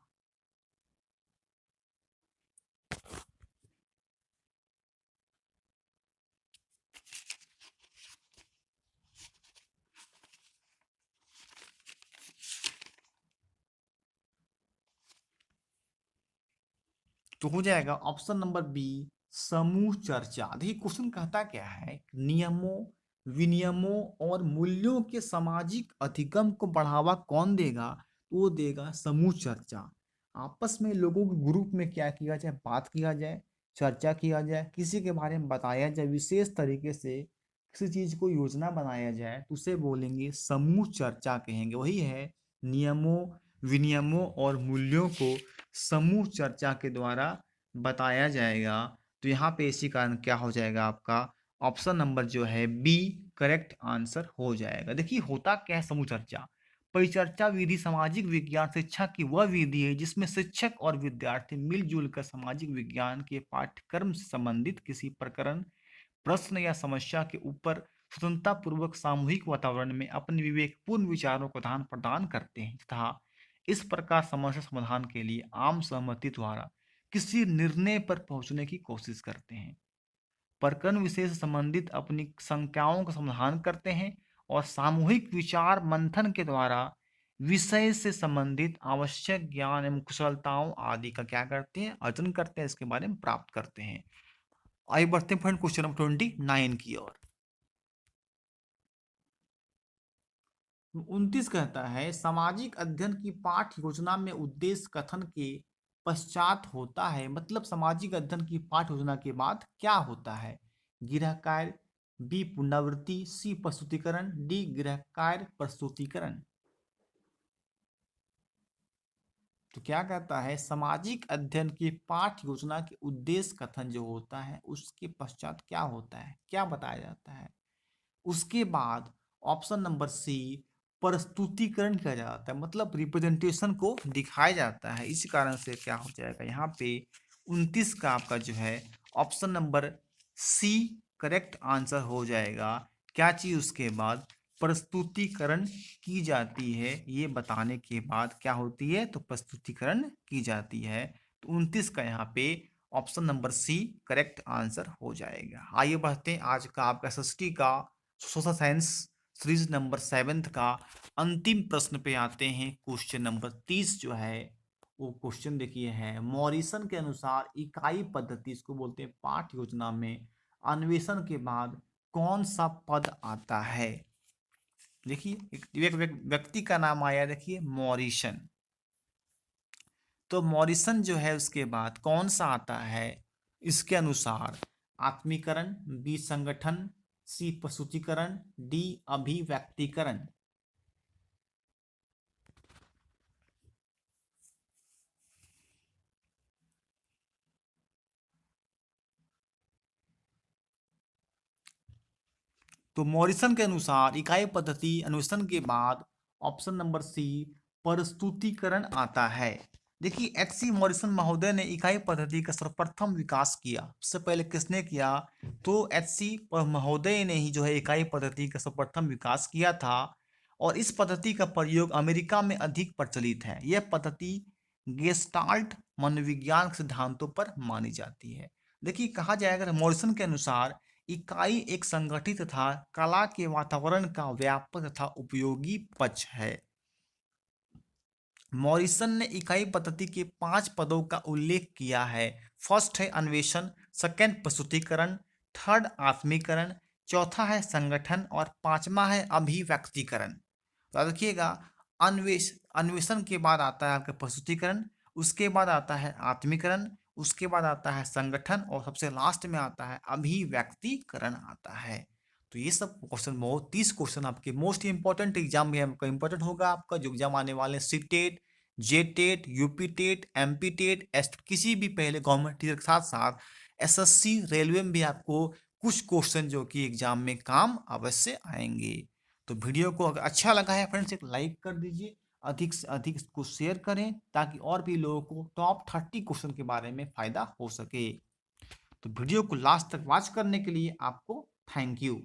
तो हो जाएगा ऑप्शन नंबर बी, समूह चर्चा। देखिए क्वेश्चन कहता क्या है, नियमों, विनियमों और मूल्यों के सामाजिक अधिगम को बढ़ावा कौन देगा, तो वो देगा समूह चर्चा। आपस में लोगों के ग्रुप में क्या किया जाए, बात किया जाए, चर्चा किया जाए, किसी के बारे में बताया जाए, विशेष तरीके से किसी चीज को योजना बनाया जाए, तो उसे बोलेंगे समूह चर्चा कहेंगे। वही है नियमों, विनियमों और मूल्यों को समूह चर्चा के द्वारा बताया जाएगा। तो यहाँ पे इसी कारण क्या हो जाएगा आपका ऑप्शन नंबर जो है बी करेक्ट आंसर हो जाएगा। देखिए होता क्या है समूह चर्चा, परिचर्चा विधि सामाजिक विज्ञान शिक्षा की वह विधि है जिसमें शिक्षक और विद्यार्थी मिलजुल कर सामाजिक विज्ञान के पाठ्यक्रम से संबंधित किसी प्रकरण, प्रश्न या समस्या के ऊपर स्वतंत्रता पूर्वक सामूहिक वातावरण में अपने विवेकपूर्ण विचारों को आदान प्रदान करते हैं तथा इस प्रकार समस्या समाधान के लिए आम सहमति द्वारा किसी निर्णय पर पहुंचने की कोशिश करते हैं। प्रकरण विशेष से संबंधित अपनी शंकाओं का समाधान करते हैं और सामूहिक विचार मंथन के द्वारा विषय से संबंधित आवश्यक ज्ञान एवं कुशलताओं आदि का क्या करते हैं, अर्जन करते हैं, इसके बारे में प्राप्त करते हैं। आइए बढ़ते हैं फ्रेंड क्वेश्चन नंबर 29 की ओर। 29 कहता है सामाजिक अध्ययन की पाठ्य योजना में उद्देश्य कथन के पश्चात होता है। मतलब सामाजिक अध्ययन की पाठ्य योजना के बाद क्या होता है? गृह कार्य, बी पुनरावृत्ति, सी प्रस्तुतिकरण, डी गृह कार्य प्रस्तुतिकरण। तो क्या कहता है, सामाजिक अध्ययन की पाठ्य योजना के उद्देश्य कथन जो होता है उसके पश्चात क्या होता है, क्या बताया जाता है? उसके बाद ऑप्शन नंबर सी प्रस्तुतिकरण किया जाता है, मतलब रिप्रेजेंटेशन को दिखाया जाता है। इस कारण से क्या हो जाएगा यहाँ पे 29 का आपका जो है option number C correct answer हो जाएगा। क्या चीज उसके बाद प्रस्तुतिकरण की जाती है, ये बताने के बाद क्या होती है, तो प्रस्तुतिकरण की जाती है। तो 29 का यहाँ पे option number C correct answer हो जाएगा। आइए बढ़ते हैं आज का आपका एसएसटी का सोशल साइंस सीरीज नंबर 7 का अंतिम प्रश्न पे आते हैं। क्वेश्चन नंबर 30 जो है वो क्वेश्चन देखिए है, मॉरिसन के अनुसार इकाई पद्धति, इसको बोलते हैं पाठ योजना में अन्वेषण के बाद कौन सा पद आता है? देखिए एक व्यक्ति का नाम आया, देखिए मॉरिसन। तो मॉरिसन जो है उसके बाद कौन सा आता है इसके अनुसार? आत्मीकरण, बी संगठन, सी प्रस्तुतिकरण, डी अभिव्यक्तिकरण। तो मॉरिसन के अनुसार इकाई पद्धति अन्वेषण के बाद ऑप्शन नंबर सी प्रस्तुतिकरण आता है। देखिए एच.सी. मॉरिसन महोदय ने इकाई पद्धति का सर्वप्रथम विकास किया। उससे पहले किसने किया? तो एच.सी. महोदय ने ही जो है इकाई पद्धति का सर्वप्रथम विकास किया था। और इस पद्धति का प्रयोग अमेरिका में अधिक प्रचलित है। यह पद्धति गेस्टाल्ट मनोविज्ञान सिद्धांतों पर मानी जाती है। देखिए कहा जाएगा मॉरिसन के अनुसार इकाई एक संगठित तथा कला के वातावरण का व्यापक तथा उपयोगी पक्ष है। मॉरिसन ने इकाई पद्धति के 5 पदों का उल्लेख किया है। फर्स्ट है अन्वेषण, सेकंड प्रस्तुतिकरण, थर्ड आत्मीकरण, चौथा है संगठन और पांचवा है अभिव्यक्तिकरण। तो याद रखिएगा, अन्वेषण के बाद आता है आपका प्रस्तुतिकरण, उसके बाद आता है आत्मीकरण, उसके बाद आता है संगठन और सबसे लास्ट में आता है अभिव्यक्तिकरण आता है। तो ये सब क्वेश्चन, बहुत 30 क्वेश्चन आपके मोस्ट इंपॉर्टेंट एग्जाम में आपका इंपॉर्टेंट होगा। आपका जो एग्जाम आने वाले C TET, J TET, UP TET, MP TET, किसी भी पहले गवर्नमेंट टीचर के साथ साथ एसएससी रेलवे में भी आपको कुछ क्वेश्चन जो कि एग्जाम में काम अवश्य आएंगे। तो वीडियो को अगर अच्छा लगा है फ्रेंड्स एक लाइक कर दीजिए, अधिक से अधिक इसको शेयर करें ताकि और भी लोगों को टॉप 30 क्वेश्चन के बारे में फायदा हो सके। तो वीडियो को लास्ट तक वॉच करने के लिए आपको थैंक यू।